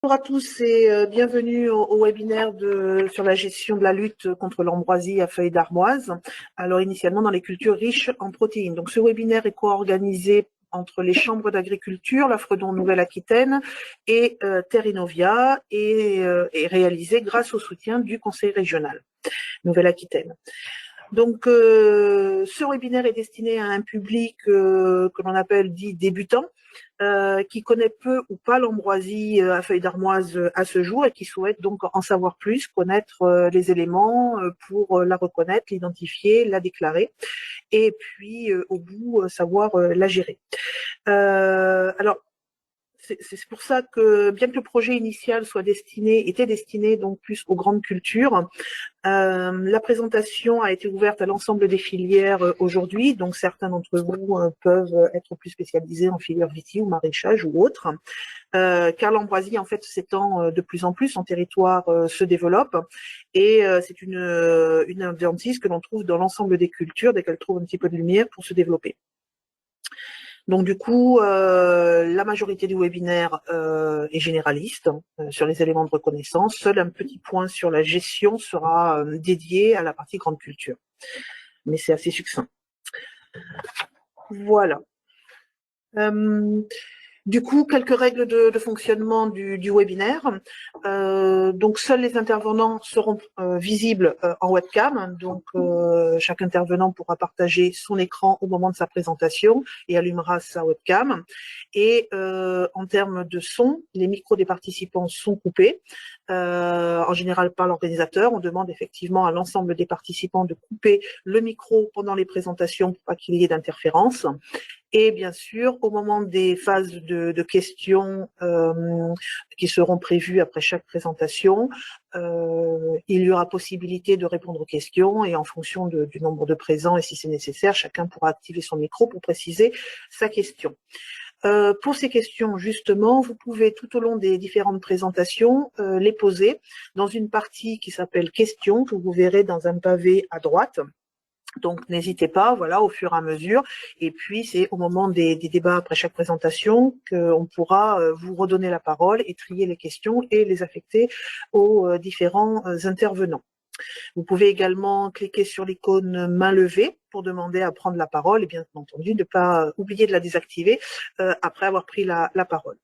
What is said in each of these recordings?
Bonjour à tous et bienvenue au webinaire sur la gestion de la lutte contre l'ambroisie à feuilles d'armoise. Alors initialement dans les cultures riches en protéines. Donc ce webinaire est co-organisé entre les chambres d'agriculture, la Fredon Nouvelle-Aquitaine et Terre Innovia et réalisé grâce au soutien du Conseil régional Nouvelle-Aquitaine. Donc ce webinaire est destiné à un public que l'on appelle dit débutant, qui connaît peu ou pas l'ambroisie à feuilles d'armoise à ce jour et qui souhaite donc en savoir plus, connaître les éléments pour la reconnaître, l'identifier, la déclarer et puis au bout savoir la gérer. Alors c'est pour ça que, bien que le projet initial était destiné donc plus aux grandes cultures, la présentation a été ouverte à l'ensemble des filières aujourd'hui, donc certains d'entre vous peuvent être plus spécialisés en filière viti ou maraîchage ou autre, car l'ambroisie en fait s'étend de plus en plus, son territoire se développe et c'est une adventice que l'on trouve dans l'ensemble des cultures dès qu'elle trouve un petit peu de lumière pour se développer. Donc du coup, la majorité du webinaire est généraliste sur les éléments de reconnaissance. Seul un petit point sur la gestion sera dédié à la partie grande culture. Mais c'est assez succinct. Voilà. Du coup, quelques règles de fonctionnement du webinaire. Donc, seuls les intervenants seront visibles en webcam. Donc, chaque intervenant pourra partager son écran au moment de sa présentation et allumera sa webcam. Et en termes de son, les micros des participants sont coupés. En général par l'organisateur. On demande effectivement à l'ensemble des participants de couper le micro pendant les présentations pour pas qu'il y ait d'interférence. Et bien sûr, au moment des phases de questions qui seront prévues après chaque présentation, il y aura possibilité de répondre aux questions et en fonction du nombre de présents et si c'est nécessaire, chacun pourra activer son micro pour préciser sa question. Pour ces questions, justement, vous pouvez tout au long des différentes présentations les poser dans une partie qui s'appelle questions, que vous verrez dans un pavé à droite. Donc, n'hésitez pas, voilà, au fur et à mesure. Et puis, c'est au moment des débats après chaque présentation qu'on pourra vous redonner la parole et trier les questions et les affecter aux différents intervenants. Vous pouvez également cliquer sur l'icône main levée pour demander à prendre la parole et bien entendu ne pas oublier de la désactiver après avoir pris la parole.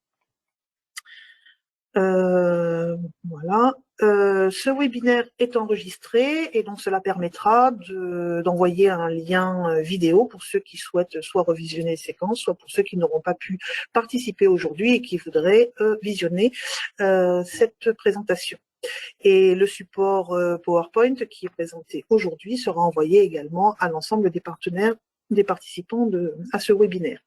Voilà. Ce webinaire est enregistré et donc cela permettra d'envoyer un lien vidéo pour ceux qui souhaitent soit revisionner les séquences, soit pour ceux qui n'auront pas pu participer aujourd'hui et qui voudraient visionner cette présentation. Et le support PowerPoint qui est présenté aujourd'hui sera envoyé également à l'ensemble des partenaires, des participants à ce webinaire.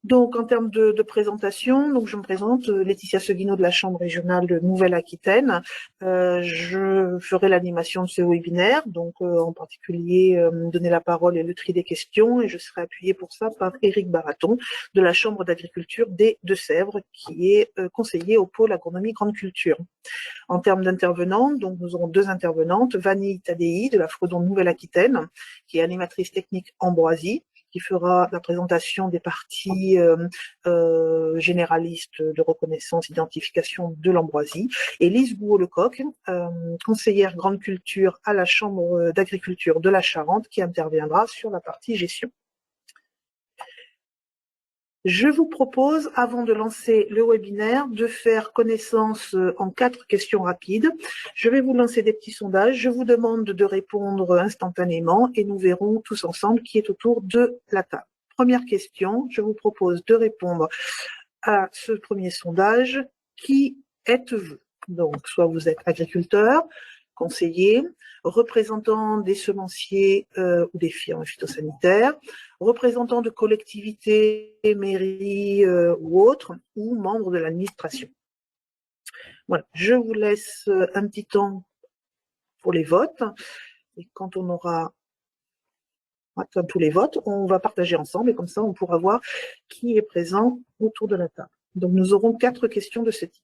Donc, en termes de présentation, donc je me présente, Laetitia Seguino de la Chambre régionale de Nouvelle-Aquitaine. Je ferai l'animation de ce webinaire, donc en particulier donner la parole et le tri des questions, et je serai appuyée pour ça par Éric Baraton de la Chambre d'agriculture des Deux-Sèvres, qui est conseiller au pôle agronomie grande culture. En termes d'intervenants, donc nous aurons deux intervenantes, Vanille Tadei de la Fredon Nouvelle-Aquitaine, qui est animatrice technique ambroisie, qui fera la présentation des parties généralistes de reconnaissance, identification de l'ambroisie, et Lise Gouault-Lecoq, conseillère grande culture à la Chambre d'agriculture de la Charente, qui interviendra sur la partie gestion. Je vous propose, avant de lancer le webinaire, de faire connaissance en 4 questions rapides. Je vais vous lancer des petits sondages. Je vous demande de répondre instantanément et nous verrons tous ensemble qui est autour de la table. Première question, je vous propose de répondre à ce premier sondage. Qui êtes-vous? Donc, soit vous êtes agriculteur, conseiller, représentant des semenciers ou des firmes phytosanitaires, représentant de collectivités, mairies ou autres, ou membres de l'administration. Voilà, je vous laisse un petit temps pour les votes. Et quand on aura atteint tous les votes, on va partager ensemble et comme ça, on pourra voir qui est présent autour de la table. Donc, nous aurons 4 questions de ce type.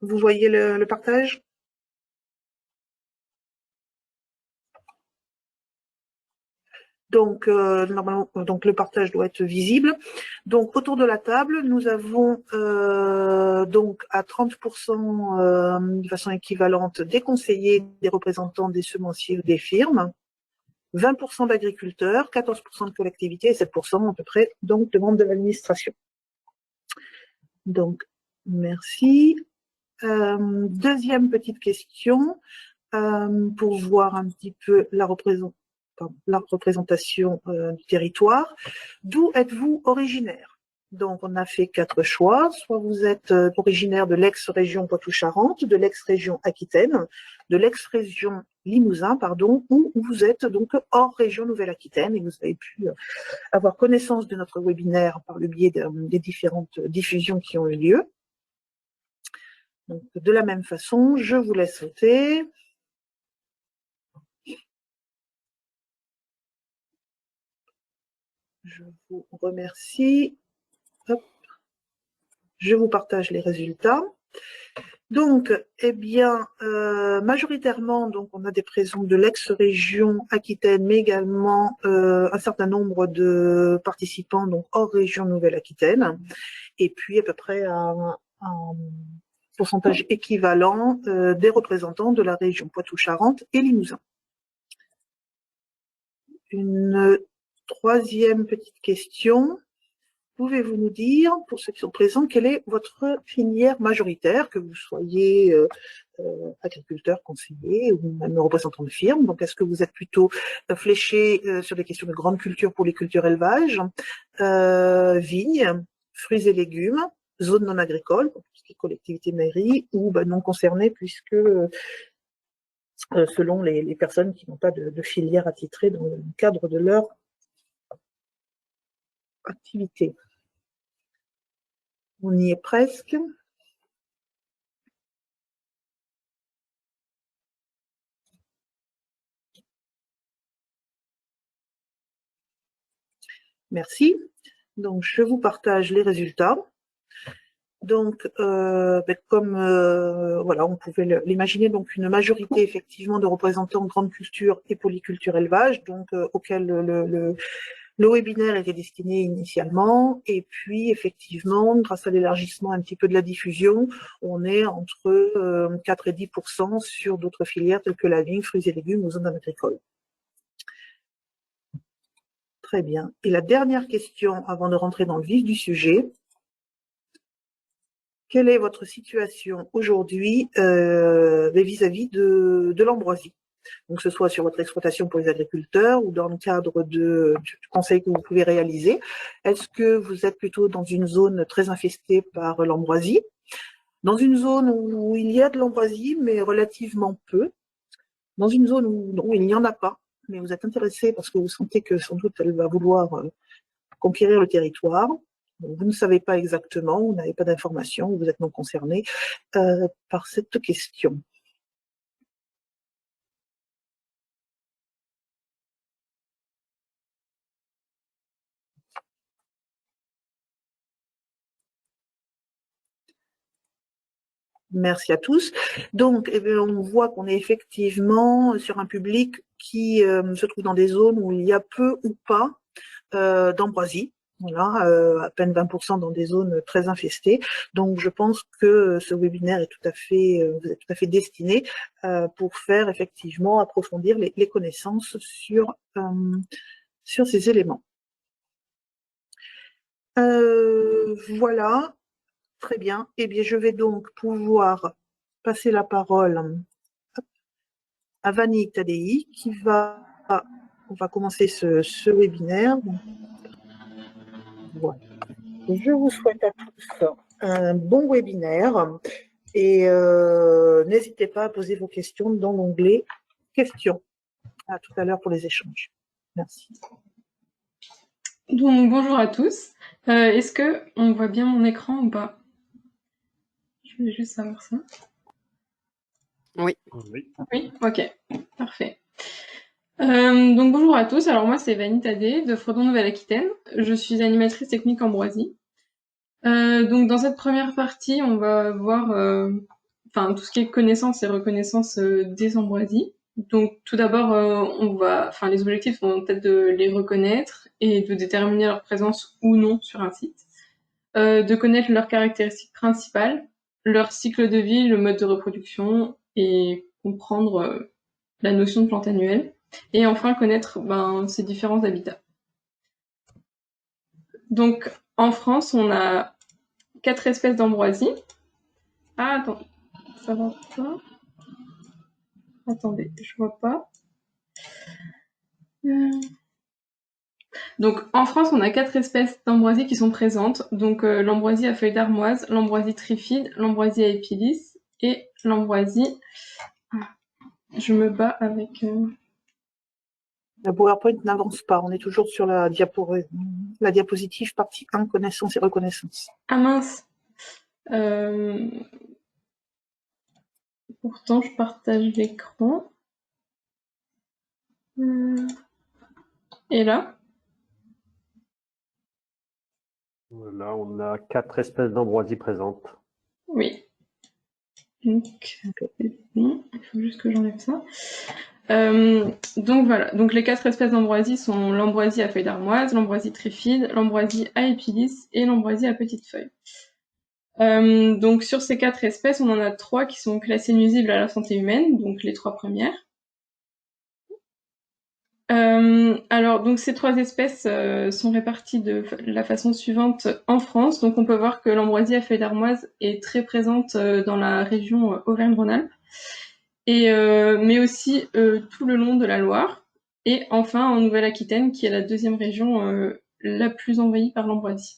Vous voyez le partage? Donc, normalement, donc le partage doit être visible. Donc, autour de la table, nous avons donc à 30% de façon équivalente des conseillers, des représentants des semenciers ou des firmes, 20% d'agriculteurs, 14% de collectivités et 7% à peu près donc de membres de l'administration. Donc, merci. Deuxième petite question pour voir un petit peu la représentation du territoire. D'où êtes-vous originaire? Donc, on a fait 4 choix. Soit vous êtes originaire de l'ex-région Poitou-Charentes, de l'ex-région Aquitaine, de l'ex-région Limousin, pardon, ou vous êtes donc hors région Nouvelle-Aquitaine et vous avez pu avoir connaissance de notre webinaire par le biais des différentes diffusions qui ont eu lieu. Donc, de la même façon, je vous laisse voter. Je vous remercie. Hop. Je vous partage les résultats. Donc, eh bien, majoritairement, donc, on a des présents de l'ex-région Aquitaine, mais également un certain nombre de participants donc hors région Nouvelle-Aquitaine, et puis à peu près un pourcentage équivalent des représentants de la région Poitou-Charentes et Limousin. Une troisième petite question. Pouvez-vous nous dire, pour ceux qui sont présents, quelle est votre filière majoritaire, que vous soyez agriculteur, conseiller ou même représentant de firme? Donc, est-ce que vous êtes plutôt fléché sur des questions de grande culture pour les cultures élevage, vignes, fruits et légumes, zones non agricoles, pour tout ce qui est collectivité mairie, ou non concernées puisque selon les personnes qui n'ont pas de filière attitrée dans le cadre de leur activité. On y est presque. Merci. Donc, je vous partage les résultats. Donc, comme voilà, on pouvait l'imaginer, donc une majorité effectivement de représentants grande culture et polyculture élevage, donc auquel le webinaire était destiné initialement. Et puis, effectivement, grâce à l'élargissement un petit peu de la diffusion, on est entre 4 et 10% sur d'autres filières telles que la vigne, fruits et légumes ou zones agricoles. Très bien. Et la dernière question, avant de rentrer dans le vif du sujet, quelle est votre situation aujourd'hui vis-à-vis de l'ambroisie? Donc, que ce soit sur votre exploitation pour les agriculteurs ou dans le cadre du conseil que vous pouvez réaliser. Est-ce que vous êtes plutôt dans une zone très infestée par l'ambroisie, dans une zone où il y a de l'ambroisie, mais relativement peu, dans une zone où il n'y en a pas, mais vous êtes intéressé parce que vous sentez que sans doute elle va vouloir conquérir le territoire? Vous ne savez pas exactement, vous n'avez pas d'informations, vous êtes non concerné par cette question. Merci à tous. Donc, eh bien, on voit qu'on est effectivement sur un public qui se trouve dans des zones où il y a peu ou pas d'ambroisie. Voilà, à peine 20% dans des zones très infestées. Donc, je pense que ce webinaire est tout à fait destiné pour faire effectivement approfondir les connaissances sur ces éléments. Voilà, très bien. Eh bien, je vais donc pouvoir passer la parole à Vanni Tadei qui on va commencer ce webinaire. Voilà. Je vous souhaite à tous un bon webinaire et n'hésitez pas à poser vos questions dans l'onglet questions. À tout à l'heure pour les échanges. Merci. Donc, bonjour à tous. Est-ce que on voit bien mon écran ou pas? Je voulais juste savoir ça. Oui. Oui, ok, parfait. Donc bonjour à tous, alors moi c'est Vanni Tadei de Fredon Nouvelle-Aquitaine, je suis animatrice technique ambroisie. Donc dans cette première partie, on va voir enfin tout ce qui est connaissance et reconnaissance des ambroisies. Donc tout d'abord, les objectifs vont être de les reconnaître et de déterminer leur présence ou non sur un site, de connaître leurs caractéristiques principales, leur cycle de vie, le mode de reproduction et comprendre la notion de plante annuelle, et enfin connaître ces différents habitats. Donc en France, on a 4 espèces d'ambroisie. Ah, attends, ça va pas. Attendez, je vois pas. Donc en France, on a 4 espèces d'ambroisie qui sont présentes. Donc l'ambroisie à feuilles d'armoise, l'ambroisie trifide, l'ambroisie à épilis et l'ambroisie... Ah, je me bats avec... La PowerPoint n'avance pas, on est toujours sur la diapositive partie 1, connaissance et reconnaissance. Ah mince. Pourtant, je partage l'écran. Et là? Là, on a 4 espèces d'ambroisie présentes. Oui. Donc, bon, il faut juste que j'enlève ça. Donc voilà, donc les 4 espèces d'ambroisie sont l'ambroisie à feuilles d'armoise, l'ambroisie trifide, l'ambroisie à épilis et l'ambroisie à petites feuilles. Donc sur ces 4 espèces, on en a 3 qui sont classées nuisibles à la santé humaine, donc les 3 premières. Alors donc ces 3 espèces sont réparties de la façon suivante en France. Donc on peut voir que l'ambroisie à feuilles d'armoise est très présente dans la région Auvergne-Rhône-Alpes, et mais aussi tout le long de la Loire, et enfin en Nouvelle-Aquitaine, qui est la 2e région la plus envahie par l'ambroisie.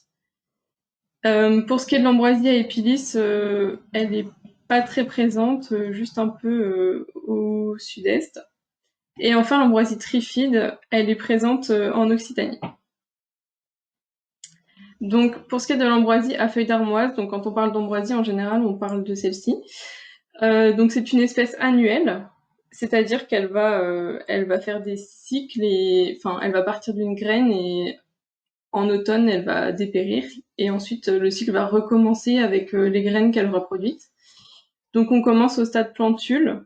Pour ce qui est de l'ambroisie à épilis, elle est pas très présente, juste un peu au sud-est. Et enfin l'ambroisie trifide, elle est présente en Occitanie. Donc pour ce qui est de l'ambroisie à feuilles d'armoise, donc quand on parle d'ambroisie en général, on parle de celle-ci. Donc c'est une espèce annuelle, c'est-à-dire qu'elle va faire des cycles, elle va partir d'une graine et en automne elle va dépérir, et ensuite le cycle va recommencer avec les graines qu'elle aura produites. Donc on commence au stade plantule.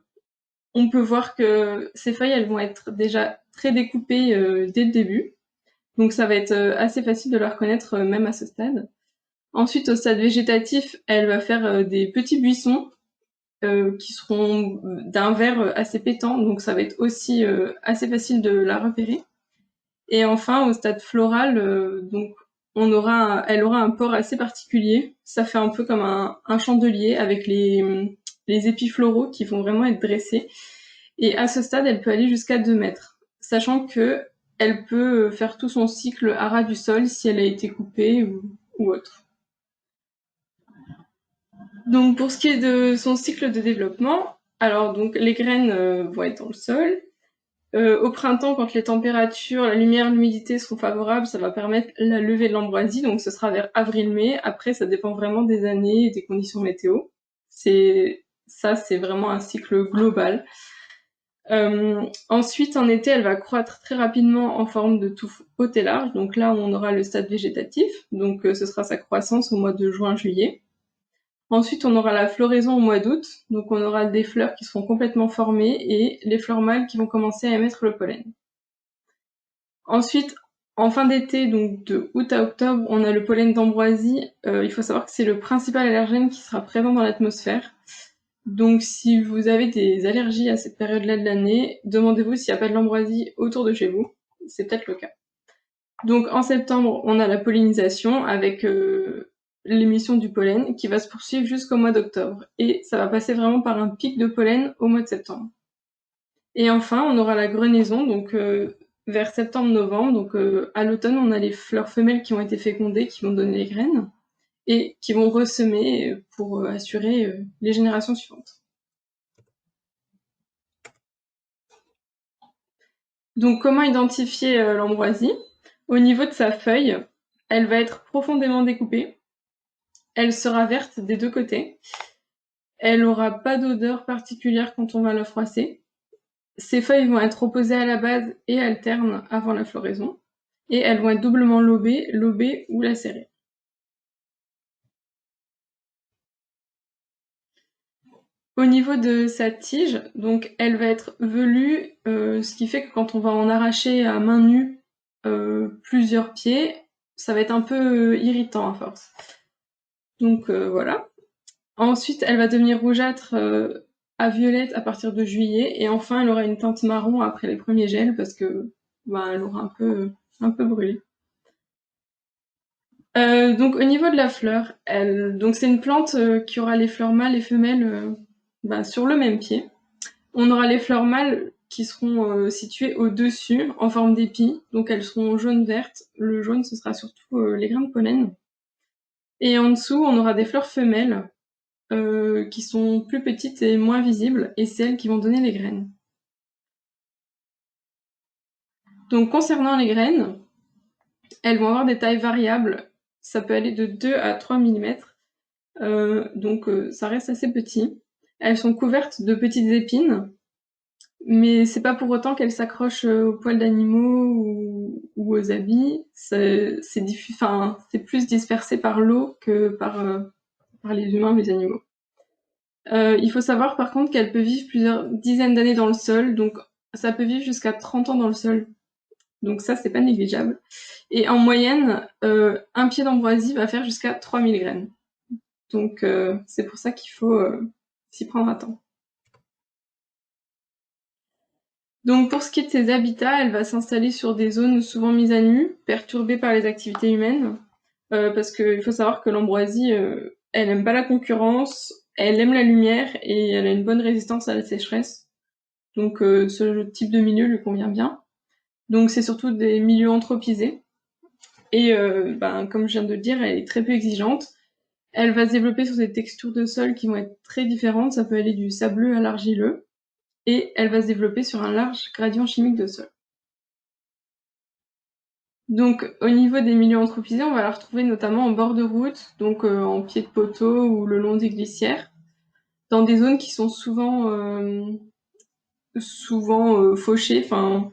On peut voir que ces feuilles, elles vont être déjà très découpées dès le début, donc ça va être assez facile de la reconnaître même à ce stade. Ensuite, au stade végétatif, elle va faire des petits buissons qui seront d'un vert assez pétant, donc ça va être aussi assez facile de la repérer. Et enfin, au stade floral, donc elle aura un port assez particulier. Ça fait un peu comme un chandelier avec les épis floraux qui vont vraiment être dressés. Et à ce stade, elle peut aller jusqu'à 2 mètres, sachant que elle peut faire tout son cycle à ras du sol si elle a été coupée ou autre. Donc pour ce qui est de son cycle de développement, alors donc les graines vont être dans le sol. Au printemps, quand les températures, la lumière, l'humidité seront favorables, ça va permettre la levée de l'ambroisie, donc ce sera vers avril-mai. Après, ça dépend vraiment des années et des conditions météo. C'est vraiment un cycle global. Ensuite, en été, elle va croître très rapidement en forme de touffe haute et large. Donc là, on aura le stade végétatif. Donc ce sera sa croissance au mois de juin-juillet. Ensuite, on aura la floraison au mois d'août. Donc on aura des fleurs qui seront complètement formées et les fleurs mâles qui vont commencer à émettre le pollen. Ensuite, en fin d'été, donc de août à octobre, on a le pollen d'ambroisie. Il faut savoir que c'est le principal allergène qui sera présent dans l'atmosphère. Donc si vous avez des allergies à cette période-là de l'année, demandez-vous s'il n'y a pas de l'ambroisie autour de chez vous. C'est peut-être le cas. Donc en septembre, on a la pollinisation avec l'émission du pollen qui va se poursuivre jusqu'au mois d'octobre. Et ça va passer vraiment par un pic de pollen au mois de septembre. Et enfin, on aura la grenaison, donc vers septembre-novembre. Donc à l'automne, on a les fleurs femelles qui ont été fécondées, qui vont donner les graines, et qui vont ressemer pour assurer les générations suivantes. Donc comment identifier l'ambroisie? Au niveau de sa feuille, elle va être profondément découpée, elle sera verte des 2 côtés, elle n'aura pas d'odeur particulière quand on va la froisser, ses feuilles vont être opposées à la base et alternes avant la floraison, et elles vont être doublement lobées ou lacérées. Au niveau de sa tige, donc elle va être velue, ce qui fait que quand on va en arracher à main nue plusieurs pieds, ça va être un peu irritant à force. Donc voilà. Ensuite, elle va devenir rougeâtre à violette à partir de juillet, et enfin elle aura une teinte marron après les premiers gels parce que elle aura un peu brûlé. Donc au niveau de la fleur, donc c'est une plante qui aura les fleurs mâles et femelles sur le même pied. On aura les fleurs mâles qui seront situées au-dessus en forme d'épi, donc elles seront jaune-vertes. Le jaune, ce sera surtout les grains de pollen. Et en dessous, on aura des fleurs femelles qui sont plus petites et moins visibles, et c'est elles qui vont donner les graines. Donc concernant les graines, elles vont avoir des tailles variables. Ça peut aller de 2 à 3 mm. Donc ça reste assez petit. Elles sont couvertes de petites épines, mais c'est pas pour autant qu'elles s'accrochent aux poils d'animaux ou aux habits. C'est plus dispersé par l'eau que par les humains ou les animaux. Il faut savoir par contre qu'elle peut vivre plusieurs dizaines d'années dans le sol, donc ça peut vivre jusqu'à 30 ans dans le sol. Donc ça, c'est pas négligeable. Et en moyenne, un pied d'ambroisie va faire jusqu'à 3000 graines. Donc c'est pour ça qu'il faut s'y prendre à temps. Donc pour ce qui est de ses habitats, elle va s'installer sur des zones souvent mises à nu, perturbées par les activités humaines, parce qu'il faut savoir que l'ambroisie, elle aime pas la concurrence, elle aime la lumière et elle a une bonne résistance à la sécheresse. Donc ce type de milieu lui convient bien. Donc c'est surtout des milieux anthropisés. Et comme je viens de le dire, elle est très peu exigeante. Elle va se développer sur des textures de sol qui vont être très différentes. Ça peut aller du sableux à l'argileux. Et elle va se développer sur un large gradient chimique de sol. Donc au niveau des milieux anthropisés, on va la retrouver notamment en bord de route, donc en pied de poteau ou le long des glissières, dans des zones qui sont souvent fauchées, enfin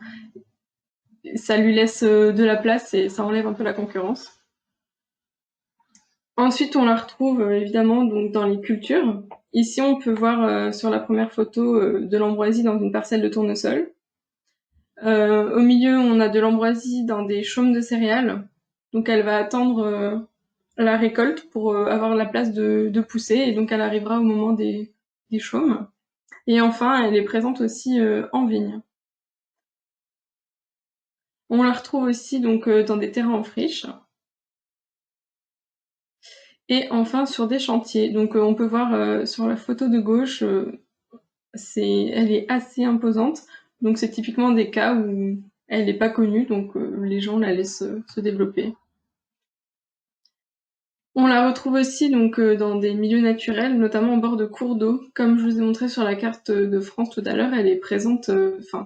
ça lui laisse de la place et ça enlève un peu la concurrence. Ensuite, on la retrouve évidemment donc dans les cultures. Ici, on peut voir sur la première photo de l'ambroisie dans une parcelle de tournesol. Au milieu, on a de l'ambroisie dans des chaumes de céréales. Donc elle va attendre la récolte pour avoir la place de pousser, et donc elle arrivera au moment des chaumes. Et enfin, elle est présente aussi en vigne. On la retrouve aussi donc dans des terrains en friche. Et enfin sur des chantiers. Donc on peut voir sur la photo de gauche, elle est assez imposante. Donc c'est typiquement des cas où elle n'est pas connue, donc les gens la laissent se développer. On la retrouve aussi donc dans des milieux naturels, notamment en bord de cours d'eau. Comme je vous ai montré sur la carte de France tout à l'heure, elle est présente,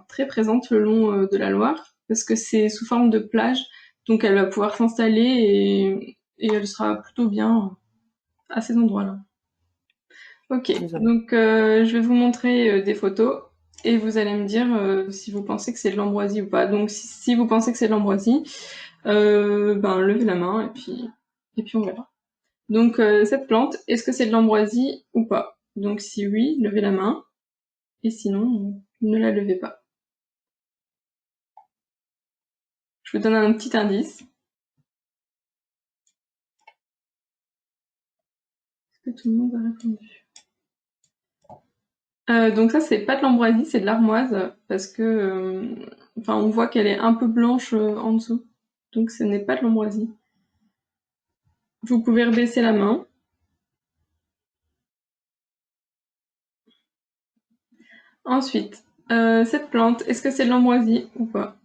très présente le long de la Loire, parce que c'est sous forme de plage, donc elle va pouvoir s'installer et elle sera plutôt bien à ces endroits-là. Ok, donc je vais vous montrer des photos et vous allez me dire si vous pensez que c'est de l'ambroisie ou pas. Donc si vous pensez que c'est de l'ambroisie, levez la main et puis on verra. Donc cette plante, est-ce que c'est de l'ambroisie ou pas? Donc si oui, levez la main, et sinon, ne la levez pas. Je vous donne un petit indice. Est-ce que tout le monde a répondu? Donc ça, c'est pas de l'ambroisie, c'est de l'armoise, parce que, on voit qu'elle est un peu blanche en dessous. Donc ce n'est pas de l'ambroisie. Vous pouvez rebaisser la main. Ensuite, cette plante, est-ce que c'est de l'ambroisie ou pas?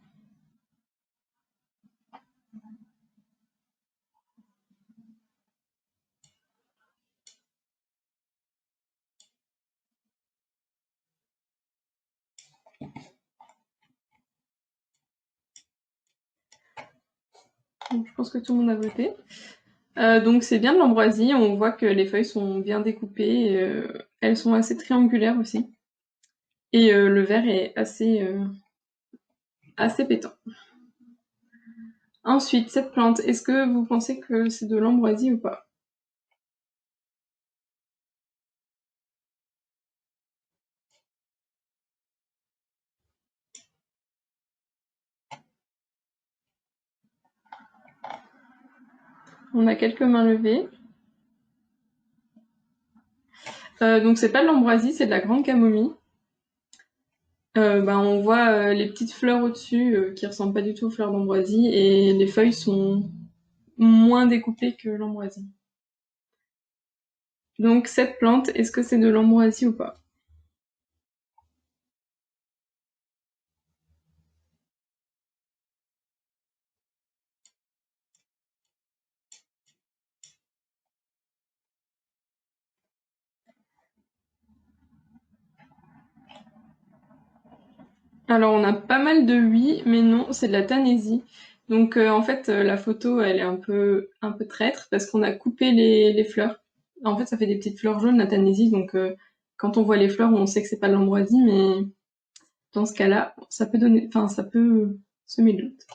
Donc, je pense que tout le monde a voté. Donc c'est bien de l'ambroisie, on voit que les feuilles sont bien découpées, elles sont assez triangulaires aussi. Et le vert est assez pétant. Ensuite, cette plante, est-ce que vous pensez que c'est de l'ambroisie ou pas? On a quelques mains levées. Donc c'est pas de l'ambroisie, c'est de la grande camomille. On voit les petites fleurs au-dessus qui ressemblent pas du tout aux fleurs d'ambroisie et les feuilles sont moins découpées que l'ambroisie. Donc cette plante, est-ce que c'est de l'ambroisie ou pas? Alors on a pas mal de oui, mais non, c'est de la tanésie. Donc en fait la photo elle est un peu traître parce qu'on a coupé les fleurs. En fait ça fait des petites fleurs jaunes la tanésie, donc quand on voit les fleurs on sait que c'est pas de l'ambroisie, mais dans ce cas-là ça peut semer le doute.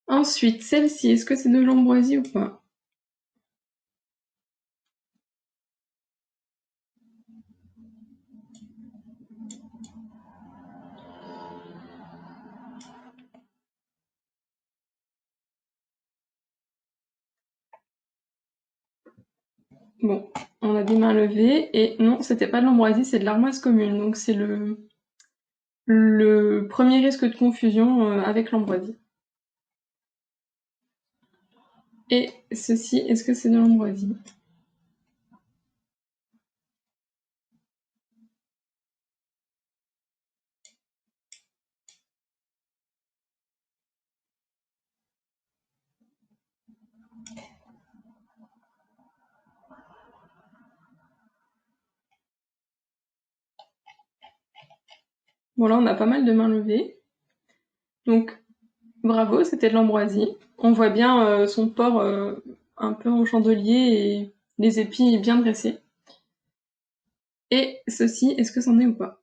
Ensuite celle-ci, est-ce que c'est de l'ambroisie ou pas? Bon, on a des mains levées et non, c'était pas de l'ambroisie, c'est de l'armoise commune. Donc c'est le premier risque de confusion avec l'ambroisie. Et ceci, est-ce que c'est de l'ambroisie? Bon là, on a pas mal de mains levées. Donc bravo, c'était de l'ambroisie. On voit bien son port un peu en chandelier et les épis bien dressés. Et ceci, est-ce que c'en est ou pas?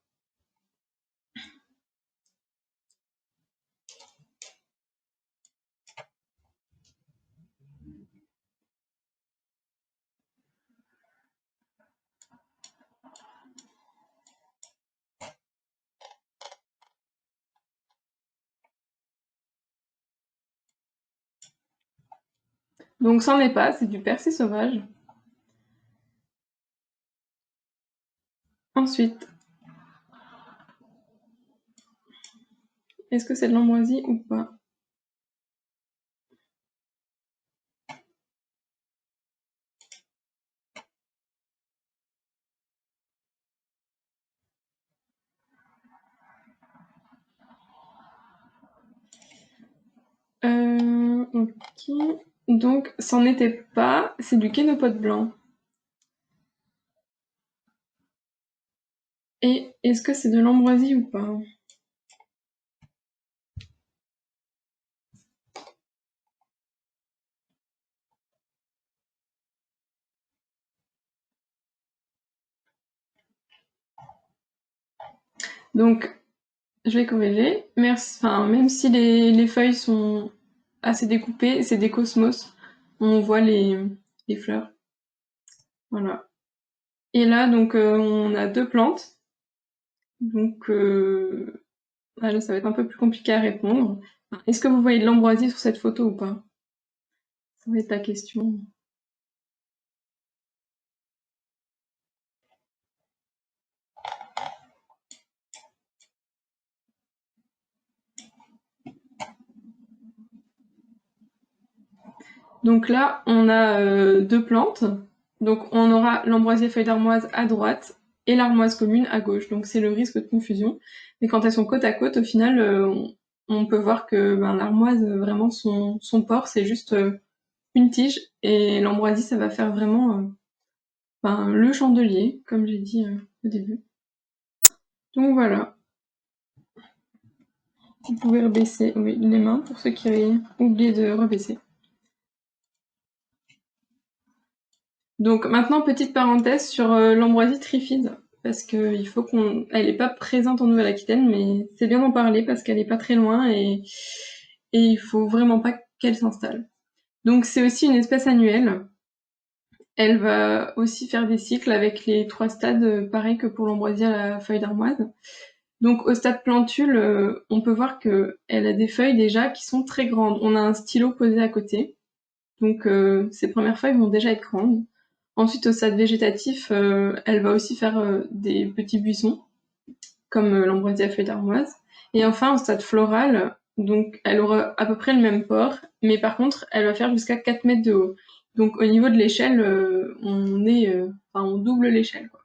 Donc c'en est pas, c'est du persil sauvage. Ensuite, est-ce que c'est de l'ambroisie ou pas? Ok. Donc, c'en était pas, c'est du kénopote blanc. Et est-ce que c'est de l'ambroisie ou pas? Donc, je vais corriger. Merci. Enfin, même si les feuilles sont assez découpées, c'est des cosmos. On voit les fleurs. Voilà. Et là, donc, on a deux plantes. Donc, là, ça va être un peu plus compliqué à répondre. Est-ce que vous voyez de l'ambroisie sur cette photo ou pas? Ça va être la question. Donc là, on a deux plantes. Donc on aura l'ambroisie feuille d'armoise à droite et l'armoise commune à gauche. Donc c'est le risque de confusion. Mais quand elles sont côte à côte, au final, on peut voir que l'armoise, vraiment, son port, c'est juste une tige. Et l'ambroisie, ça va faire vraiment le chandelier, comme j'ai dit au début. Donc voilà. Vous pouvez rebaisser les mains pour ceux qui avaient oublié de rebaisser. Donc maintenant, petite parenthèse sur l'ambroisie trifide, parce qu'il faut elle n'est pas présente en Nouvelle-Aquitaine, mais c'est bien d'en parler parce qu'elle n'est pas très loin et il faut vraiment pas qu'elle s'installe. Donc c'est aussi une espèce annuelle. Elle va aussi faire des cycles avec les 3 stades, pareil que pour l'ambroisie à la feuille d'armoise. Donc au stade plantule, on peut voir qu'elle a des feuilles déjà qui sont très grandes. On a un stylo posé à côté. Donc ces premières feuilles vont déjà être grandes. Ensuite, au stade végétatif, elle va aussi faire des petits buissons, comme l'ambroisie à feuilles d'armoise. Et enfin, au stade floral, donc elle aura à peu près le même port, mais par contre, elle va faire jusqu'à 4 mètres de haut. Donc au niveau de l'échelle, on double l'échelle, quoi.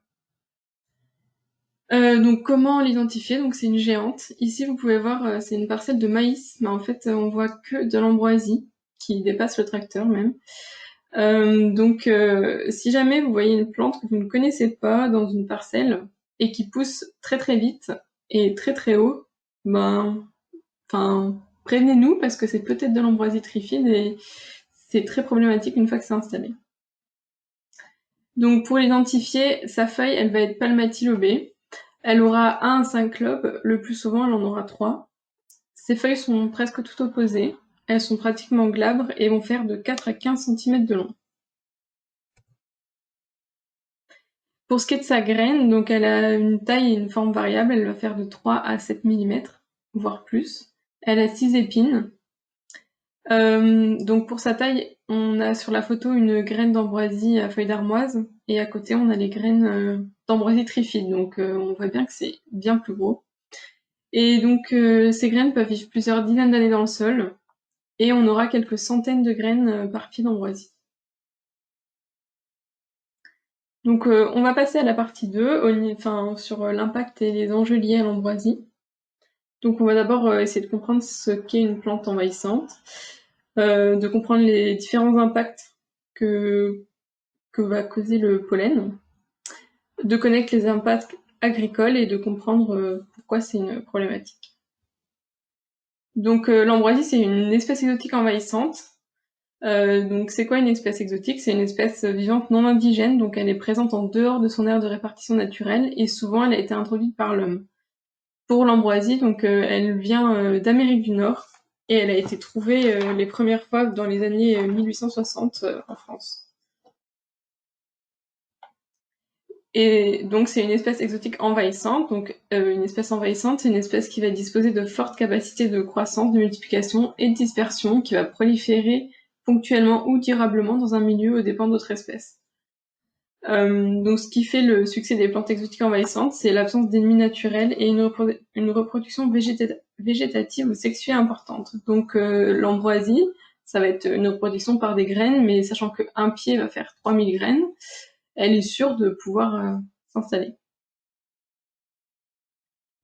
Donc comment l'identifier? Donc c'est une géante. Ici, vous pouvez voir, c'est une parcelle de maïs, mais en fait, on voit que de l'ambroisie qui dépasse le tracteur même. Donc si jamais vous voyez une plante que vous ne connaissez pas dans une parcelle et qui pousse très très vite et très très haut, prévenez-nous parce que c'est peut-être de l'ambroisie trifide et c'est très problématique une fois que c'est installé. Donc pour l'identifier, sa feuille, elle va être palmatylobée. Elle aura 1 à 5 lobes, le plus souvent elle en aura 3. Ses feuilles sont presque toutes opposées, elles sont pratiquement glabres et vont faire de 4 à 15 cm de long. Pour ce qui est de sa graine, donc elle a une taille et une forme variable, elle va faire de 3 à 7 mm, voire plus. Elle a 6 épines. Donc pour sa taille, on a sur la photo une graine d'ambroisie à feuilles d'armoise, et à côté on a les graines d'ambroisie trifide, donc on voit bien que c'est bien plus gros. Et donc ces graines peuvent vivre plusieurs dizaines d'années dans le sol, et on aura quelques centaines de graines par pied d'ambroisie. Donc on va passer à la partie 2, sur l'impact et les enjeux liés à l'ambroisie. Donc on va d'abord essayer de comprendre ce qu'est une plante envahissante, de comprendre les différents impacts que va causer le pollen, de connaître les impacts agricoles et de comprendre pourquoi c'est une problématique. Donc l'ambroisie, c'est une espèce exotique envahissante. Donc c'est quoi une espèce exotique? C'est une espèce vivante non indigène, donc elle est présente en dehors de son aire de répartition naturelle et souvent elle a été introduite par l'homme. Pour l'ambroisie, donc elle vient d'Amérique du Nord et elle a été trouvée les premières fois dans les années 1860 en France. Et donc c'est une espèce exotique envahissante. Donc une espèce envahissante, c'est une espèce qui va disposer de fortes capacités de croissance, de multiplication et de dispersion, qui va proliférer ponctuellement ou durablement dans un milieu aux dépens d'autres espèces. Donc ce qui fait le succès des plantes exotiques envahissantes, c'est l'absence d'ennemis naturels et une reproduction végétative ou sexuée importante. Donc l'ambroisie, ça va être une reproduction par des graines, mais sachant qu'un pied va faire 3000 graines, elle est sûre de pouvoir s'installer.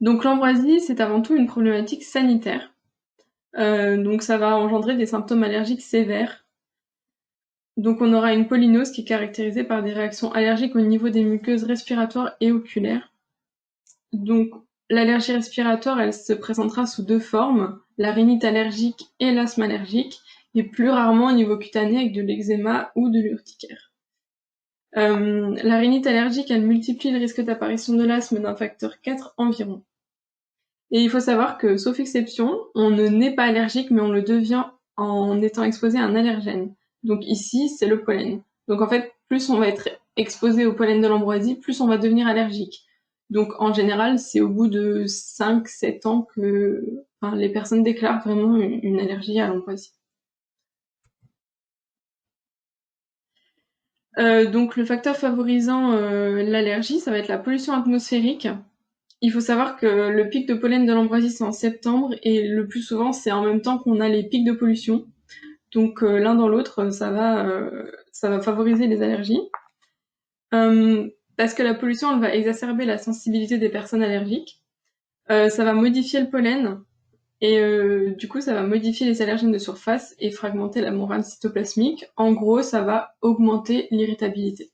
Donc l'ambroisie, c'est avant tout une problématique sanitaire. Donc ça va engendrer des symptômes allergiques sévères. Donc on aura une polynose qui est caractérisée par des réactions allergiques au niveau des muqueuses respiratoires et oculaires. Donc l'allergie respiratoire, elle se présentera sous 2 formes, la rhinite allergique et l'asthme allergique, et plus rarement au niveau cutané avec de l'eczéma ou de l'urticaire. La rhinite allergique, elle multiplie le risque d'apparition de l'asthme d'un facteur 4 environ. Et il faut savoir que, sauf exception, on ne naît pas allergique, mais on le devient en étant exposé à un allergène. Donc ici, c'est le pollen. Donc en fait, plus on va être exposé au pollen de l'ambroisie, plus on va devenir allergique. Donc en général, c'est au bout de 5-7 ans que les personnes déclarent vraiment une allergie à l'ambroisie. Donc le facteur favorisant l'allergie, ça va être la pollution atmosphérique. Il faut savoir que le pic de pollen de l'ambroisie, c'est en septembre, et le plus souvent, c'est en même temps qu'on a les pics de pollution. Donc l'un dans l'autre, ça va favoriser les allergies. Parce que la pollution, elle va exacerber la sensibilité des personnes allergiques. Ça va modifier le pollen, et du coup, ça va modifier les allergènes de surface et fragmenter la membrane cytoplasmique. En gros, ça va augmenter l'irritabilité.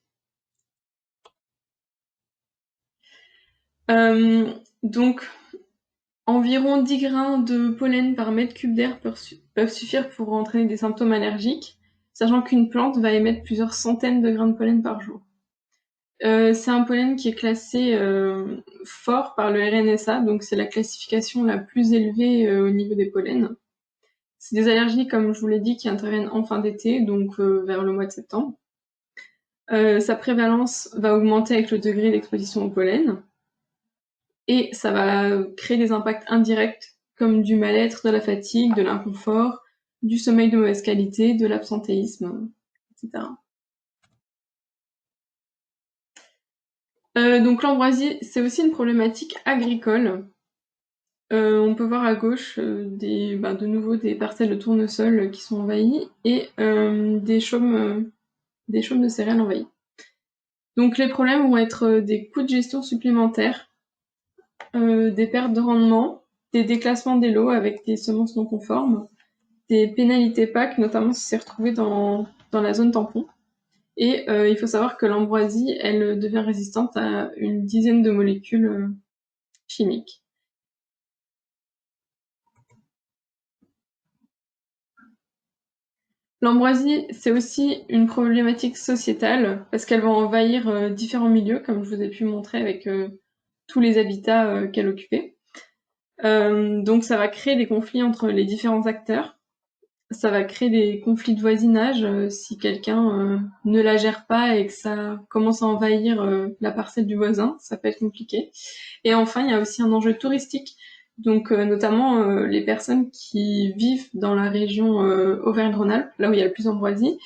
Donc, environ 10 grains de pollen par mètre cube d'air peuvent suffire pour entraîner des symptômes allergiques, sachant qu'une plante va émettre plusieurs centaines de grains de pollen par jour. C'est un pollen qui est classé fort par le RNSA, donc c'est la classification la plus élevée au niveau des pollens. C'est des allergies, comme je vous l'ai dit, qui interviennent en fin d'été, donc vers le mois de septembre. Sa prévalence va augmenter avec le degré d'exposition au pollen. Et ça va créer des impacts indirects comme du mal-être, de la fatigue, de l'inconfort, du sommeil de mauvaise qualité, de l'absentéisme, etc. Donc l'ambroisie, c'est aussi une problématique agricole. On peut voir à gauche de nouveau des parcelles de tournesol qui sont envahies et des chaumes de céréales envahies. Donc les problèmes vont être des coûts de gestion supplémentaires, des pertes de rendement, des déclassements des lots avec des semences non conformes, des pénalités PAC, notamment si c'est retrouvé dans la zone tampon. Et il faut savoir que l'ambroisie, elle devient résistante à une dizaine de molécules chimiques. L'ambroisie, c'est aussi une problématique sociétale parce qu'elle va envahir différents milieux, comme je vous ai pu montrer avec tous les habitats qu'elle occupait. Donc ça va créer des conflits entre les différents acteurs. Ça va créer des conflits de voisinage si quelqu'un ne la gère pas et que ça commence à envahir la parcelle du voisin, ça peut être compliqué. Et enfin, il y a aussi un enjeu touristique. Donc notamment les personnes qui vivent dans la région Auvergne-Rhône-Alpes, là où il y a le plus d'ambroisie,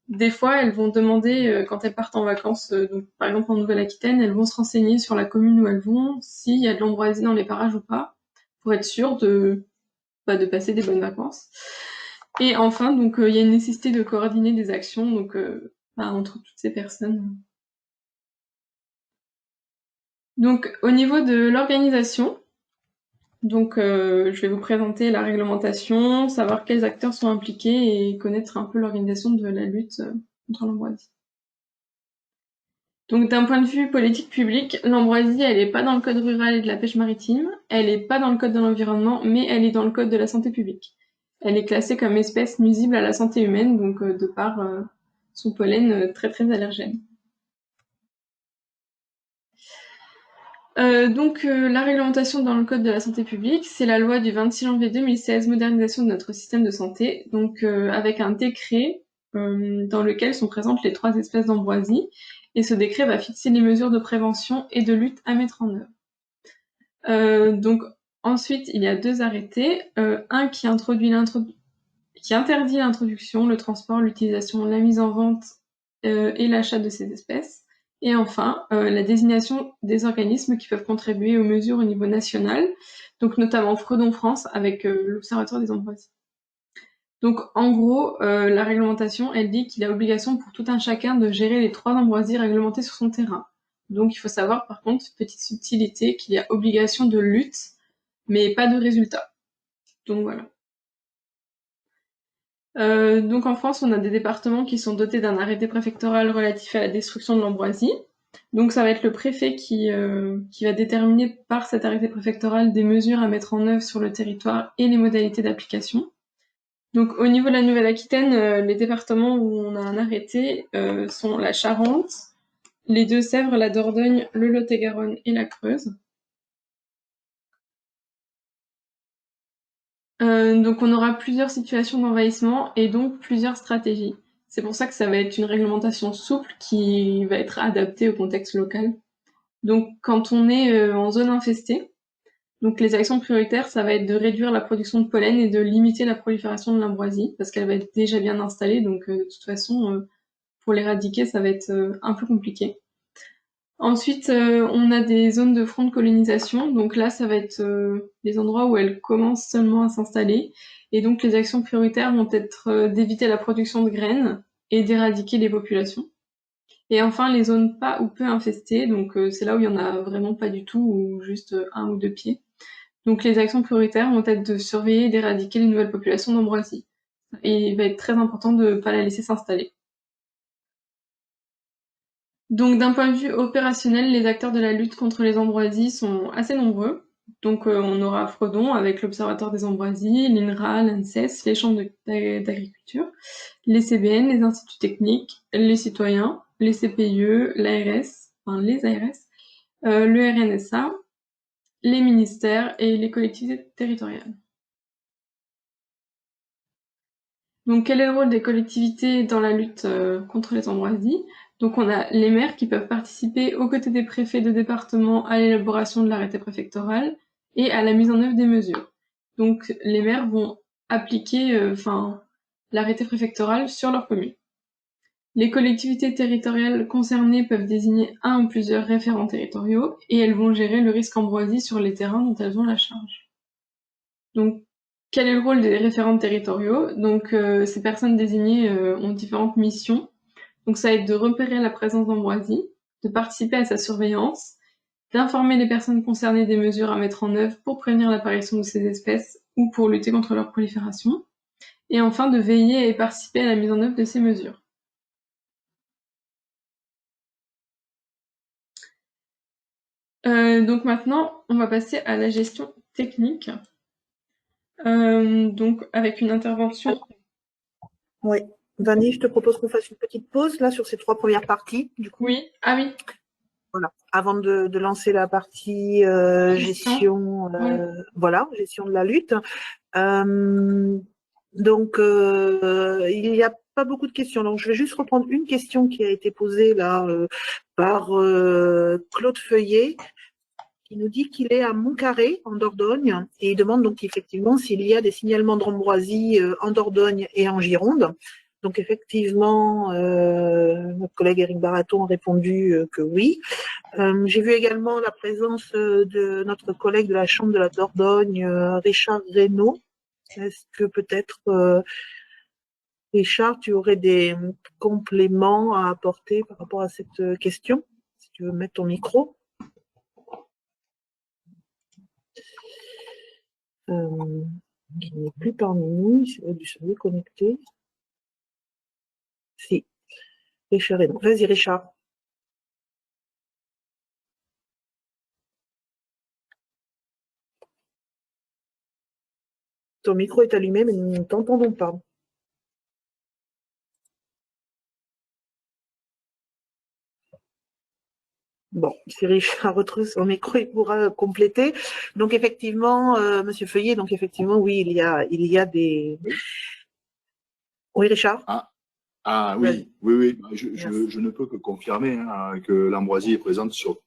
des fois elles vont demander, quand elles partent en vacances, donc par exemple en Nouvelle-Aquitaine, elles vont se renseigner sur la commune où elles vont, s'il y a de l'ambroisie dans les parages ou pas, pour être sûres de passer des bonnes vacances. Et enfin, donc il y a une nécessité de coordonner des actions donc entre toutes ces personnes. Donc au niveau de l'organisation, donc je vais vous présenter la réglementation, savoir quels acteurs sont impliqués et connaître un peu l'organisation de la lutte contre l'ambroisie. Donc d'un point de vue politique publique, l'ambroisie, elle est pas dans le code rural et de la pêche maritime, elle est pas dans le code de l'environnement, mais elle est dans le code de la santé publique. Elle est classée comme espèce nuisible à la santé humaine, donc de par son pollen très très allergène. La réglementation dans le code de la santé publique, c'est la loi du 26 janvier 2016, modernisation de notre système de santé, donc avec un décret dans lequel sont présentes les 3 espèces d'ambroisie, et ce décret va fixer les mesures de prévention et de lutte à mettre en œuvre. Donc ensuite, il y a 2 arrêtés, un qui interdit l'introduction, le transport, l'utilisation, la mise en vente et l'achat de ces espèces. Et enfin, la désignation des organismes qui peuvent contribuer aux mesures au niveau national, donc notamment Fredon France avec l'Observatoire des ambroisies. Donc en gros, la réglementation, elle dit qu'il a obligation pour tout un chacun de gérer les 3 ambroisies réglementées sur son terrain. Donc il faut savoir par contre, petite subtilité, qu'il y a obligation de lutte, mais pas de résultat. Donc voilà. Donc en France, on a des départements qui sont dotés d'un arrêté préfectoral relatif à la destruction de l'ambroisie. Donc ça va être le préfet qui va déterminer par cet arrêté préfectoral des mesures à mettre en œuvre sur le territoire et les modalités d'application. Donc au niveau de la Nouvelle-Aquitaine, les départements où on a un arrêté sont la Charente, les Deux-Sèvres, la Dordogne, le Lot-et-Garonne et la Creuse. Donc on aura plusieurs situations d'envahissement et donc plusieurs stratégies. C'est pour ça que ça va être une réglementation souple qui va être adaptée au contexte local. Donc quand on est en zone infestée, donc les actions prioritaires, ça va être de réduire la production de pollen et de limiter la prolifération de l'ambroisie, parce qu'elle va être déjà bien installée, donc de toute façon, pour l'éradiquer, ça va être un peu compliqué. Ensuite, on a des zones de front de colonisation. Donc là, ça va être les endroits où elles commencent seulement à s'installer. Et donc, les actions prioritaires vont être d'éviter la production de graines et d'éradiquer les populations. Et enfin, les zones pas ou peu infestées. Donc, c'est là où il y en a vraiment pas du tout ou juste 1 ou 2 pieds. Donc, les actions prioritaires vont être de surveiller et d'éradiquer les nouvelles populations d'ambroisie. Et il va être très important de ne pas la laisser s'installer. Donc d'un point de vue opérationnel, les acteurs de la lutte contre les ambroisies sont assez nombreux. Donc on aura Fredon avec l'Observatoire des ambroisies, l'INRA, l'ANSES, les chambres d'agriculture, les CBN, les instituts techniques, les citoyens, les CPIE, l'ARS, enfin les ARS, le RNSA, les ministères et les collectivités territoriales. Donc quel est le rôle des collectivités dans la lutte contre les ambroisies ? Donc on a les maires qui peuvent participer aux côtés des préfets de département à l'élaboration de l'arrêté préfectoral et à la mise en œuvre des mesures. Donc les maires vont appliquer l'arrêté préfectoral sur leur commune. Les collectivités territoriales concernées peuvent désigner un ou plusieurs référents territoriaux et elles vont gérer le risque ambroisie sur les terrains dont elles ont la charge. Donc, quel est le rôle des référents territoriaux? Donc, ces personnes désignées ont différentes missions. Donc, ça va être de repérer la présence d'ambroisie, de participer à sa surveillance, d'informer les personnes concernées des mesures à mettre en œuvre pour prévenir l'apparition de ces espèces ou pour lutter contre leur prolifération, et enfin de veiller et participer à la mise en œuvre de ces mesures. Donc maintenant, on va passer à la gestion technique. Donc avec une intervention. Oui. Vanny, je te propose qu'on fasse une petite pause là sur ces 3 premières parties. Du coup. Oui. Ah oui. Voilà. Avant de lancer la partie gestion, voilà, gestion de la lutte. Donc, il n'y a pas beaucoup de questions. Donc, je vais juste reprendre une question qui a été posée là par Claude Feuillet, qui nous dit qu'il est à Montcarré, en Dordogne, et il demande donc effectivement s'il y a des signalements d'ambroisie en Dordogne et en Gironde. Donc effectivement, notre collègue Éric Baraton a répondu que oui. J'ai vu également la présence de notre collègue de la Chambre de la Dordogne, Richard Reynaud. Est-ce que peut-être, Richard, tu aurais des compléments à apporter par rapport à cette question? Si tu veux mettre ton micro. Qui n'est plus parmi nous, il a dû se déconnecter. Si, Richard Reynaud. Vas-y, Richard. Ton micro est allumé, mais nous ne t'entendons pas. Bon, si Richard retrouve son micro, il pourra compléter. Donc effectivement, Monsieur Feuillet, donc effectivement, oui, il y a des. Oui, Richard. Ah oui, oui. Je ne peux que confirmer que l'ambroisie est présente sur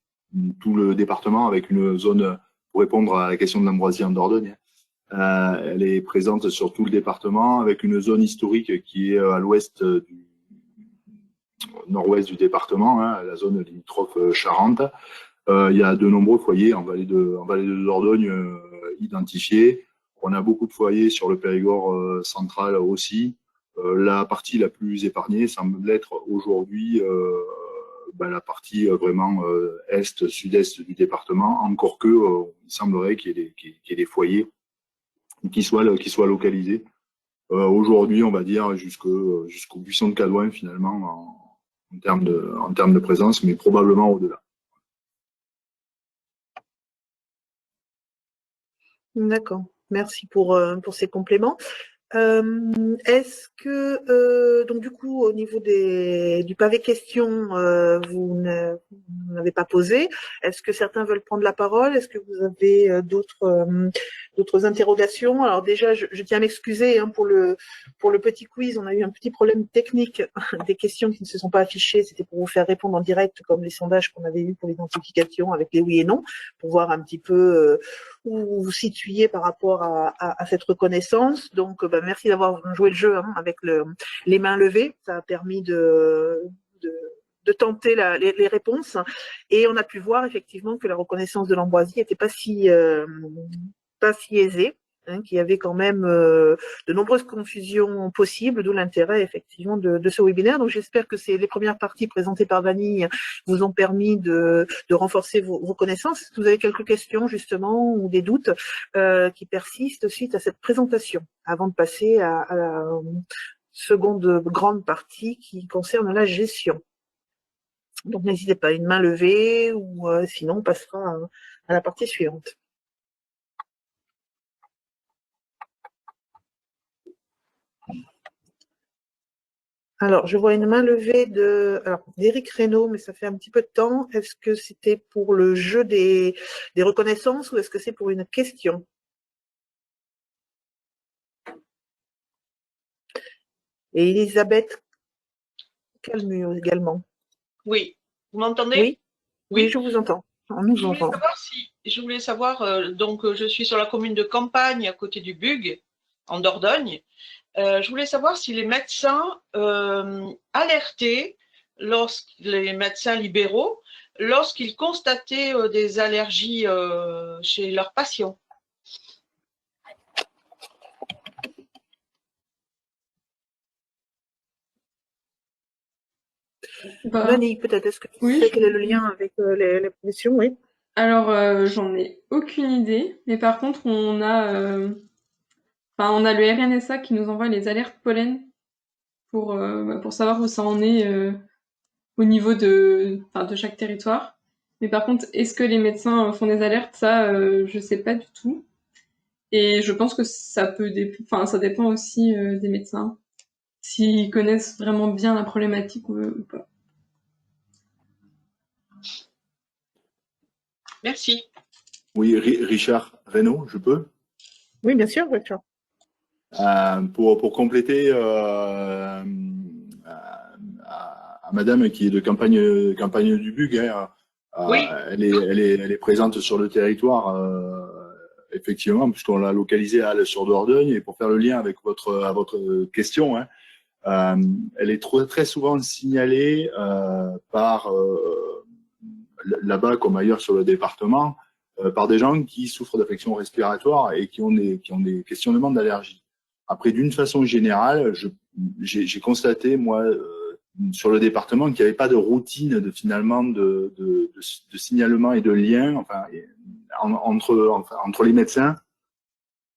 tout le département avec une zone, pour répondre à la question de l'ambroisie en Dordogne, elle est présente sur tout le département avec une zone historique qui est à l'ouest du nord-ouest du département, la zone limitrophe Charente. Il y a de nombreux foyers en vallée de Dordogne identifiés. On a beaucoup de foyers sur le Périgord central aussi. La partie la plus épargnée semble être aujourd'hui la partie vraiment est, sud-est du département, encore que il semblerait qu'il y ait des foyers qui soient localisés. Aujourd'hui, on va dire jusqu'au buisson de Cadouin finalement en termes de présence, mais probablement au-delà. D'accord, merci pour ces compléments. Est-ce que, donc du coup, au niveau du pavé questions, vous n'avez pas posé. Est-ce que certains veulent prendre la parole? Est-ce que vous avez d'autres interrogations? Alors déjà, je tiens à m'excuser pour le petit quiz. On a eu un petit problème technique des questions qui ne se sont pas affichées. C'était pour vous faire répondre en direct, comme les sondages qu'on avait eus pour l'identification avec les oui et non, pour voir un petit peu où vous vous situiez par rapport à cette reconnaissance. Donc, merci d'avoir joué le jeu avec les mains levées. Ça a permis de tenter les réponses. Et on a pu voir effectivement que la reconnaissance de l'ambroisie n'était pas si aisée. Qu'il y avait quand même de nombreuses confusions possibles, d'où l'intérêt effectivement de ce webinaire. Donc j'espère que les premières parties présentées par Vanny vous ont permis de renforcer vos connaissances. Est-ce que vous avez quelques questions justement ou des doutes qui persistent suite à cette présentation, avant de passer à la seconde grande partie qui concerne la gestion? Donc n'hésitez pas, une main levée ou sinon on passera à la partie suivante. Alors, je vois une main levée d'Éric Reynaud, mais ça fait un petit peu de temps. Est-ce que c'était pour le jeu des reconnaissances ou est-ce que c'est pour une question? Et Elisabeth Calmur également. Oui, vous m'entendez? Oui, oui, je vous entends. Je voulais savoir, donc je suis sur la commune de Campagne, à côté du Bug, en Dordogne. Je voulais savoir si les médecins alertaient, les médecins libéraux, lorsqu'ils constataient des allergies chez leurs patients. Vanille, peut-être, est-ce que tu oui, sais quel est le lien avec les professions? Oui. Alors, j'en ai aucune idée, mais par contre, on a le RNSA qui nous envoie les alertes pollen pour savoir où ça en est au niveau de chaque territoire. Mais par contre, est-ce que les médecins font des alertes? Ça, je sais pas du tout. Et je pense que ça ça dépend aussi des médecins, s'ils connaissent vraiment bien la problématique ou pas. Merci. Oui, Richard Reynaud, je peux? Oui, bien sûr, Richard. Pour compléter à Madame qui est de campagne du Bug, hein, Oui. elle est présente sur le territoire, effectivement, puisqu'on l'a localisée à Halle sur Dordogne. Et pour faire le lien avec votre question, hein, elle est très souvent signalée par là-bas comme ailleurs sur le département par des gens qui souffrent d'affections respiratoires et qui ont des questionnements d'allergie. Après, d'une façon générale, j'ai constaté, moi, sur le département, qu'il n'y avait pas de routine de signalement et de lien entre les médecins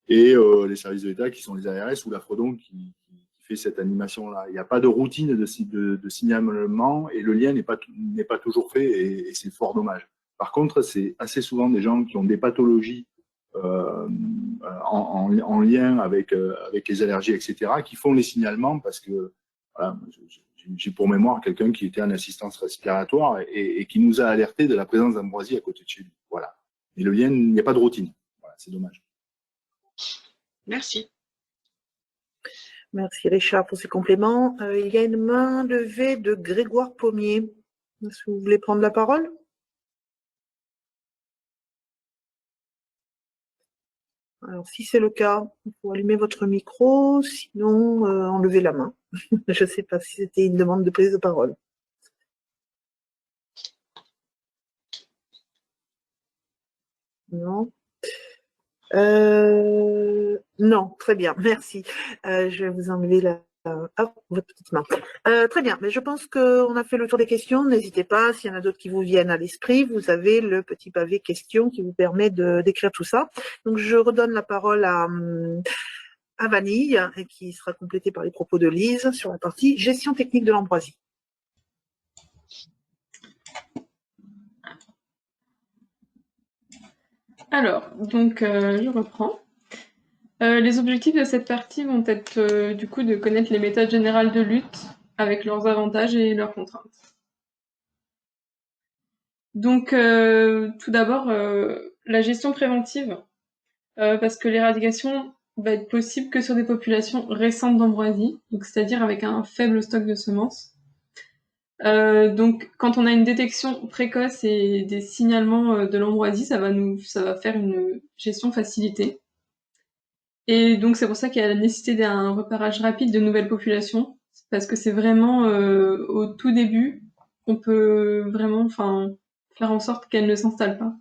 et les services de l'État qui sont les ARS ou la Fredon qui fait cette animation-là. Il n'y a pas de routine de signalement et le lien n'est pas toujours fait et c'est fort dommage. Par contre, c'est assez souvent des gens qui ont des pathologies en lien avec les allergies, etc., qui font les signalements parce que voilà, j'ai pour mémoire quelqu'un qui était en assistance respiratoire et qui nous a alerté de la présence d'ambroisie à côté de chez lui. Voilà. Mais le lien, il n'y a pas de routine. Voilà, c'est dommage. Merci. Merci Richard pour ces compléments. Il y a une main levée de Grégoire Pommier. Est-ce que vous voulez prendre la parole? Alors, si c'est le cas, il faut allumer votre micro, sinon enlevez la main. Je ne sais pas si c'était une demande de prise de parole. Non. Non, très bien, merci. Je vais vous enlever votre petite main. Très bien, mais je pense qu'on a fait le tour des questions. N'hésitez pas, s'il y en a d'autres qui vous viennent à l'esprit, vous avez le petit pavé questions qui vous permet d'écrire tout ça. Donc, je redonne la parole à Vanille, et qui sera complétée par les propos de Lise sur la partie gestion technique de l'ambroisie. Alors, donc, je reprends. Les objectifs de cette partie vont être du coup de connaître les méthodes générales de lutte avec leurs avantages et leurs contraintes. Donc, tout d'abord, la gestion préventive, parce que l'éradication va être possible que sur des populations récentes d'ambroisie, donc c'est-à-dire avec un faible stock de semences. Donc, quand on a une détection précoce et des signalements de l'ambroisie, ça va faire une gestion facilitée. Et donc, c'est pour ça qu'il y a la nécessité d'un repérage rapide de nouvelles populations, parce que c'est vraiment au tout début qu'on peut vraiment, faire en sorte qu'elles ne s'installent pas.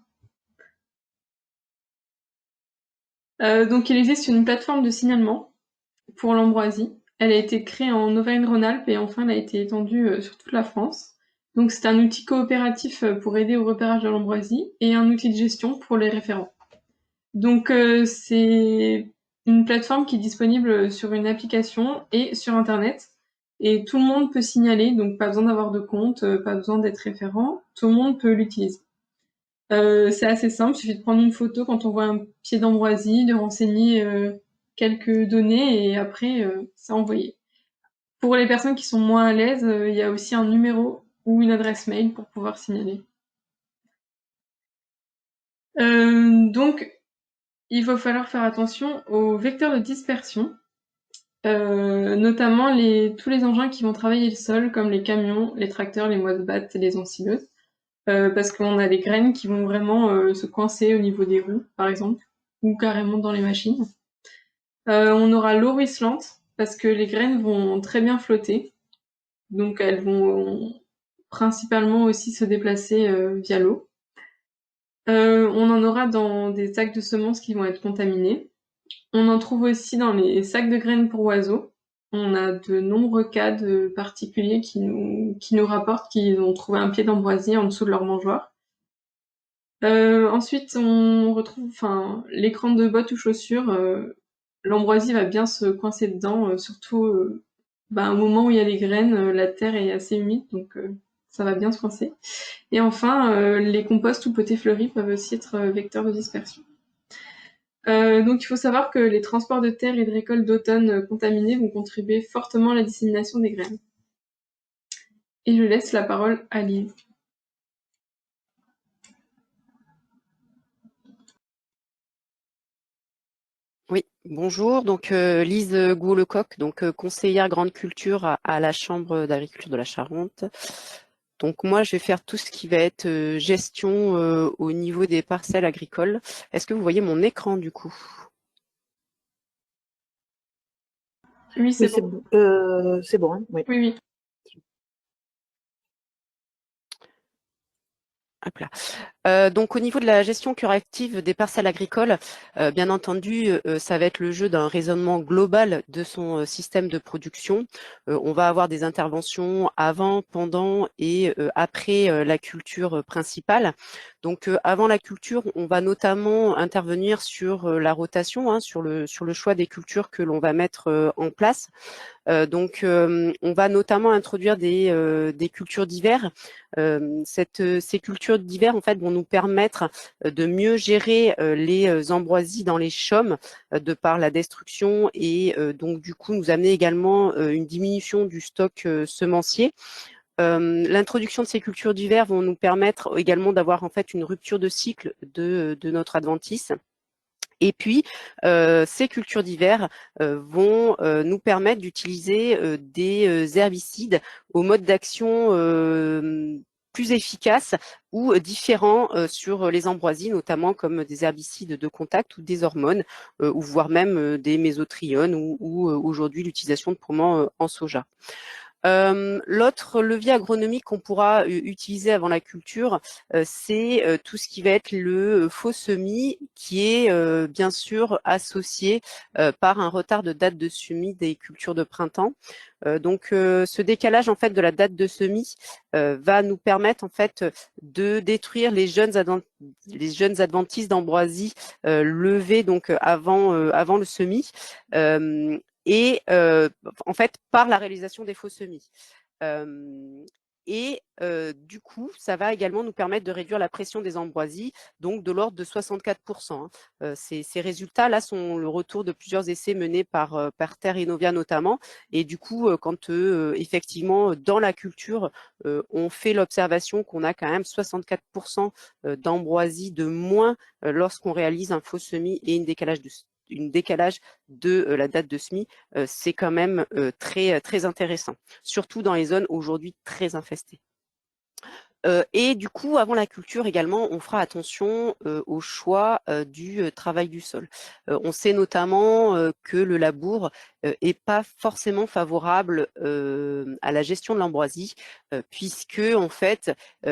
Donc, il existe une plateforme de signalement pour l'ambroisie. Elle a été créée en Auvergne-Rhône-Alpes et enfin, elle a été étendue sur toute la France. Donc, c'est un outil coopératif pour aider au repérage de l'ambroisie et un outil de gestion pour les référents. Donc, c'est une plateforme qui est disponible sur une application et sur Internet. Et tout le monde peut signaler, donc pas besoin d'avoir de compte, pas besoin d'être référent, tout le monde peut l'utiliser. C'est assez simple, il suffit de prendre une photo quand on voit un pied d'ambroisie, de renseigner quelques données et après, c'est envoyé. Pour les personnes qui sont moins à l'aise, il y a aussi un numéro ou une adresse mail pour pouvoir signaler. Donc, il va falloir faire attention aux vecteurs de dispersion, notamment tous les engins qui vont travailler le sol, comme les camions, les tracteurs, les moissonnettes et les ensileuses, parce qu'on a des graines qui vont vraiment se coincer au niveau des roues, par exemple, ou carrément dans les machines. On aura l'eau ruisselante, parce que les graines vont très bien flotter. Donc elles vont principalement aussi se déplacer via l'eau. On en aura dans des sacs de semences qui vont être contaminés. On en trouve aussi dans les sacs de graines pour oiseaux. On a de nombreux cas de particuliers qui nous rapportent qu'ils ont trouvé un pied d'ambroisie en dessous de leur mangeoire. Ensuite, on retrouve l'écran de bottes ou chaussures. L'ambroisie va bien se coincer dedans, surtout au moment où il y a les graines, la terre est assez humide, donc ça va bien se coincer. Et enfin, les composts ou potées fleuries peuvent aussi être vecteurs de dispersion. Donc il faut savoir que les transports de terre et de récoltes d'automne contaminés vont contribuer fortement à la dissémination des graines. Et je laisse la parole à Lise. Oui, bonjour. Donc, Lise Goulecoq, donc conseillère grande culture à la Chambre d'agriculture de la Charente. Donc, moi, je vais faire tout ce qui va être gestion au niveau des parcelles agricoles. Est-ce que vous voyez mon écran du coup? Oui, Oui, c'est bon. c'est bon, hein, oui. Oui, oui. Hop là. Donc au niveau de la gestion curative des parcelles agricoles, bien entendu, ça va être le jeu d'un raisonnement global de son système de production. On va avoir des interventions avant, pendant et après la culture principale. Donc avant la culture, on va notamment intervenir sur la rotation, hein, sur le choix des cultures que l'on va mettre en place. Donc, on va notamment introduire des cultures d'hiver. Ces cultures d'hiver, en fait, vont nous permettre de mieux gérer les ambroisies dans les chaumes de par la destruction et donc du coup nous amener également une diminution du stock semencier. L'introduction de ces cultures d'hiver vont nous permettre également d'avoir en fait une rupture de cycle de notre adventice. Et puis, ces cultures d'hiver vont nous permettre d'utiliser des herbicides au mode d'action plus efficaces ou différents sur les ambroisies, notamment comme des herbicides de contact ou des hormones, ou voire même des mésotriones ou aujourd'hui l'utilisation de pourments en soja. L'autre levier agronomique qu'on pourra utiliser avant la culture, c'est tout ce qui va être le faux semis, qui est bien sûr associé par un retard de date de semis des cultures de printemps. Donc, ce décalage en fait de la date de semis va nous permettre en fait de détruire les jeunes adventices d'ambroisie levés donc avant le semis. Et en fait par la réalisation des faux semis. Du coup, ça va également nous permettre de réduire la pression des ambroisies, donc de l'ordre de 64%. Ces résultats-là sont le retour de plusieurs essais menés par Terre Innovia notamment. Et du coup, quand effectivement, dans la culture, on fait l'observation qu'on a quand même 64% d'ambroisie de moins lorsqu'on réalise un faux semis et une décalage de la date de semis, c'est quand même très intéressant, surtout dans les zones aujourd'hui très infestées. Et du coup, avant la culture également, on fera attention au choix du travail du sol. On sait notamment que le labour est pas forcément favorable à la gestion de l'ambroisie, puisque en fait,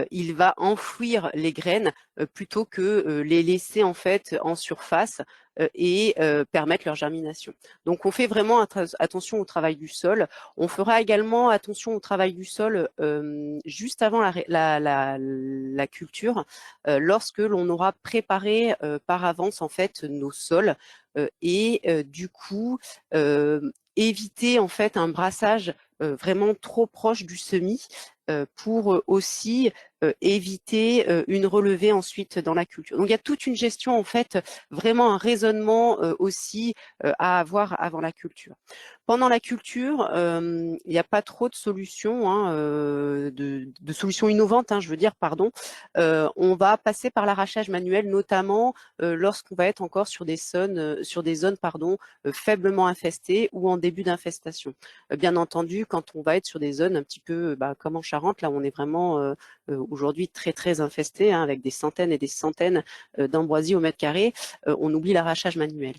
il va enfouir les graines plutôt que les laisser en fait en surface et permettre leur germination. Donc, on fait vraiment attention au travail du sol. On fera également attention au travail du sol juste avant la culture, lorsque l'on aura préparé par avance en fait nos sols et du coup éviter en fait un brassage vraiment trop proche du semis pour aussi éviter une relevée ensuite dans la culture. Donc il y a toute une gestion en fait, vraiment un raisonnement aussi à avoir avant la culture. Pendant la culture, il n'y a pas trop de solutions, hein, de solutions innovantes, hein, je veux dire, pardon. On va passer par l'arrachage manuel, notamment lorsqu'on va être encore sur des zones, faiblement infestées ou en début d'infestation. Bien entendu, quand on va être sur des zones un petit peu comme en Charente, là on est vraiment où aujourd'hui très très infesté, hein, avec des centaines et des centaines d'ambroisies au mètre carré, on oublie l'arrachage manuel.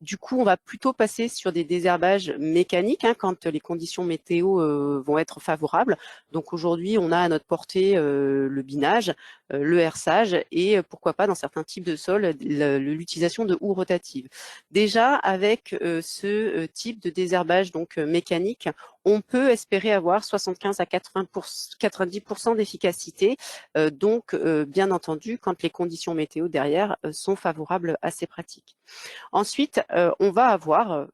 Du coup, on va plutôt passer sur des désherbages mécaniques, hein, quand les conditions météo vont être favorables. Donc aujourd'hui, on a à notre portée le binage, le herçage et pourquoi pas dans certains types de sols l'utilisation de houes rotatives. Déjà avec ce type de désherbage donc mécanique, on peut espérer avoir 75 à 90% d'efficacité, donc bien entendu quand les conditions météo derrière sont favorables à ces pratiques. Ensuite, on va avoir,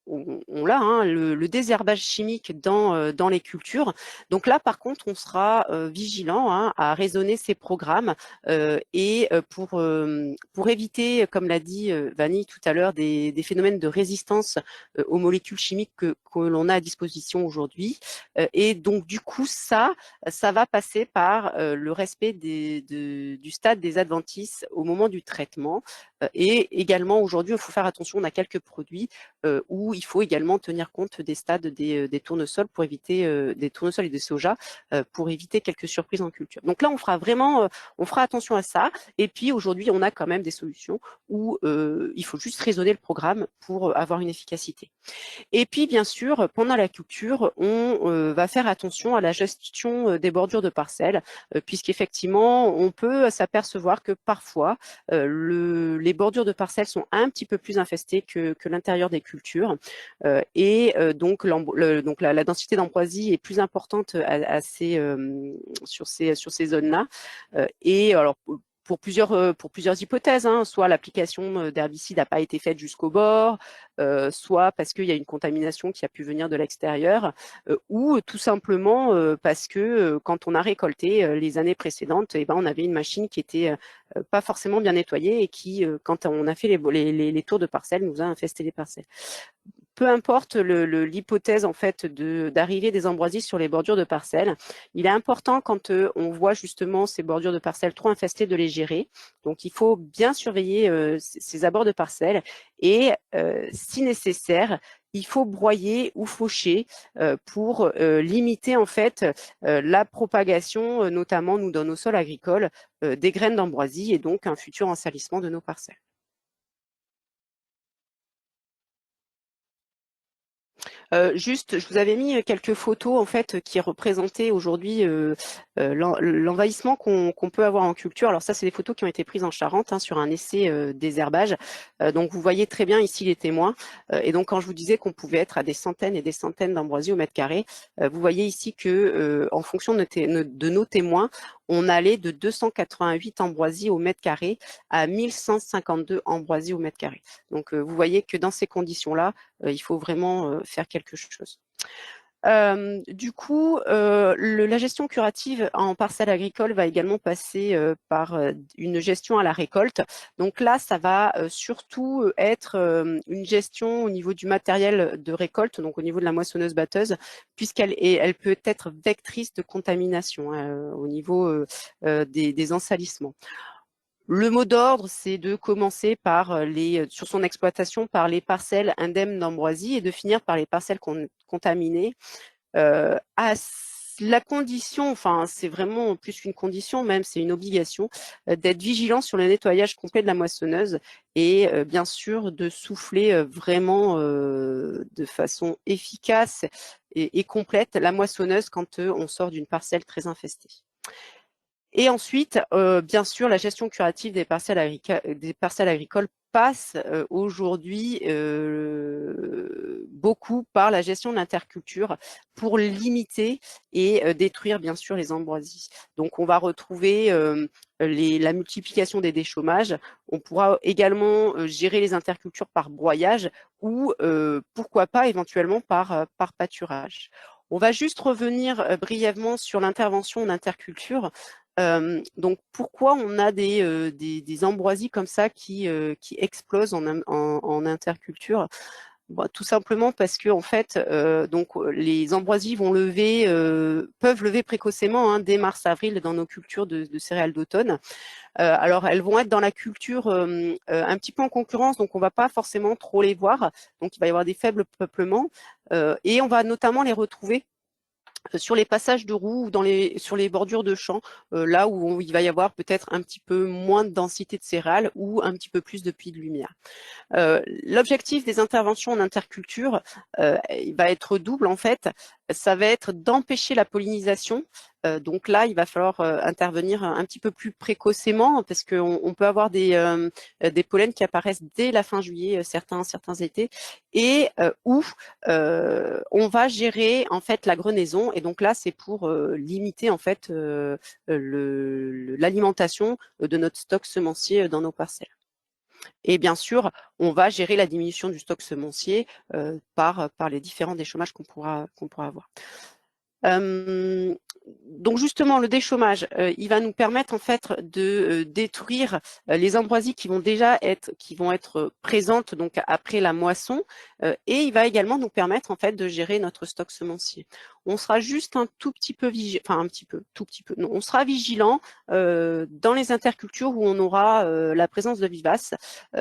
on l'a, hein, le désherbage chimique dans les cultures. Donc là, par contre, on sera vigilant, hein, à raisonner ces programmes et pour éviter, comme l'a dit Vanille tout à l'heure, des phénomènes de résistance aux molécules chimiques que l'on a à disposition aujourd'hui. Et donc, du coup, ça va passer par le respect du stade des adventices au moment du traitement. Et également, aujourd'hui, il faut faire attention, on a quelques produits où il faut également tenir compte des stades des tournesols pour éviter des tournesols et des soja pour éviter quelques surprises en culture. Donc là, on fera attention à ça. Et puis aujourd'hui, on a quand même des solutions où il faut juste raisonner le programme pour avoir une efficacité. Et puis, bien sûr, pendant la culture, on va faire attention à la gestion des bordures de parcelles, puisqu'effectivement, on peut s'apercevoir que parfois, les bordures de parcelles sont un petit peu plus infestées que l'intérieur des cultures. Donc la densité d'ambroisie est plus importante sur ces zones-là. Et alors, pour plusieurs hypothèses, hein, soit l'application d'herbicides n'a pas été faite jusqu'au bord, soit parce qu'il y a une contamination qui a pu venir de l'extérieur, ou tout simplement parce que quand on a récolté les années précédentes, eh ben, on avait une machine qui était pas forcément bien nettoyée et qui, quand on a fait les tours de parcelles, nous a infesté les parcelles. Peu importe l'hypothèse en fait d'arrivée des ambroisies sur les bordures de parcelles, il est important quand on voit justement ces bordures de parcelles trop infestées de les gérer. Donc il faut bien surveiller ces abords de parcelles et si nécessaire, il faut broyer ou faucher pour limiter en fait la propagation, notamment nous dans nos sols agricoles, des graines d'ambroisie et donc un futur ensalissement de nos parcelles. Juste, je vous avais mis quelques photos en fait qui représentaient aujourd'hui l'envahissement qu'on peut avoir en culture. Alors ça, c'est des photos qui ont été prises en Charente, hein, sur un essai désherbage. Donc vous voyez très bien ici les témoins. Et donc quand je vous disais qu'on pouvait être à des centaines et des centaines d'ambroisies au mètre carré, vous voyez ici que en fonction de nos témoins, on allait de 288 ambroisies au mètre carré à 1152 ambroisies au mètre carré. Donc vous voyez que dans ces conditions-là, il faut vraiment faire quelque chose. Du coup, la gestion curative en parcelle agricole va également passer par une gestion à la récolte. Donc là, ça va surtout être une gestion au niveau du matériel de récolte, donc au niveau de la moissonneuse-batteuse, puisqu'elle peut être vectrice de contamination, hein, au niveau des ensalissements. Le mot d'ordre, c'est de commencer par sur son exploitation par les parcelles indemnes d'ambroisie et de finir par les parcelles contaminées. À la condition, enfin c'est vraiment plus qu'une condition, même c'est une obligation, d'être vigilant sur le nettoyage complet de la moissonneuse et bien sûr de souffler vraiment de façon efficace et complète la moissonneuse quand on sort d'une parcelle très infestée. Et ensuite, bien sûr, la gestion curative des parcelles agricoles passe aujourd'hui beaucoup par la gestion de l'interculture pour limiter et détruire bien sûr les ambroisies. Donc on va retrouver la multiplication des déchômages. On pourra également gérer les intercultures par broyage ou pourquoi pas éventuellement par pâturage. On va juste revenir brièvement sur l'intervention en interculture. Donc pourquoi on a des ambroisies comme ça qui explosent en interculture? Bon, tout simplement parce que en fait, donc les ambroisies peuvent lever précocement, hein, dès mars-avril dans nos cultures de céréales d'automne. Alors elles vont être dans la culture un petit peu en concurrence, donc on va pas forcément trop les voir. Donc il va y avoir des faibles peuplements et on va notamment les retrouver sur les passages de roues ou sur les bordures de champs, là où il va y avoir peut-être un petit peu moins de densité de céréales ou un petit peu plus de puits de lumière. L'objectif des interventions en interculture il va être double en fait. Ça va être d'empêcher la pollinisation. Donc là, il va falloir intervenir un petit peu plus précocement parce qu'on peut avoir des pollens qui apparaissent dès la fin juillet, certains étés, et où on va gérer en fait la grenaison. Et donc là, c'est pour limiter en fait l'alimentation de notre stock semencier dans nos parcelles. Et bien sûr, on va gérer la diminution du stock semencier par les différents déchômages qu'on pourra avoir. Donc justement, le déchômage, il va nous permettre en fait de détruire les ambroisies qui vont être présentes donc après la moisson, et il va également nous permettre en fait de gérer notre stock semencier. On sera juste un tout petit peu non, on sera vigilant dans les intercultures où on aura la présence de vivaces,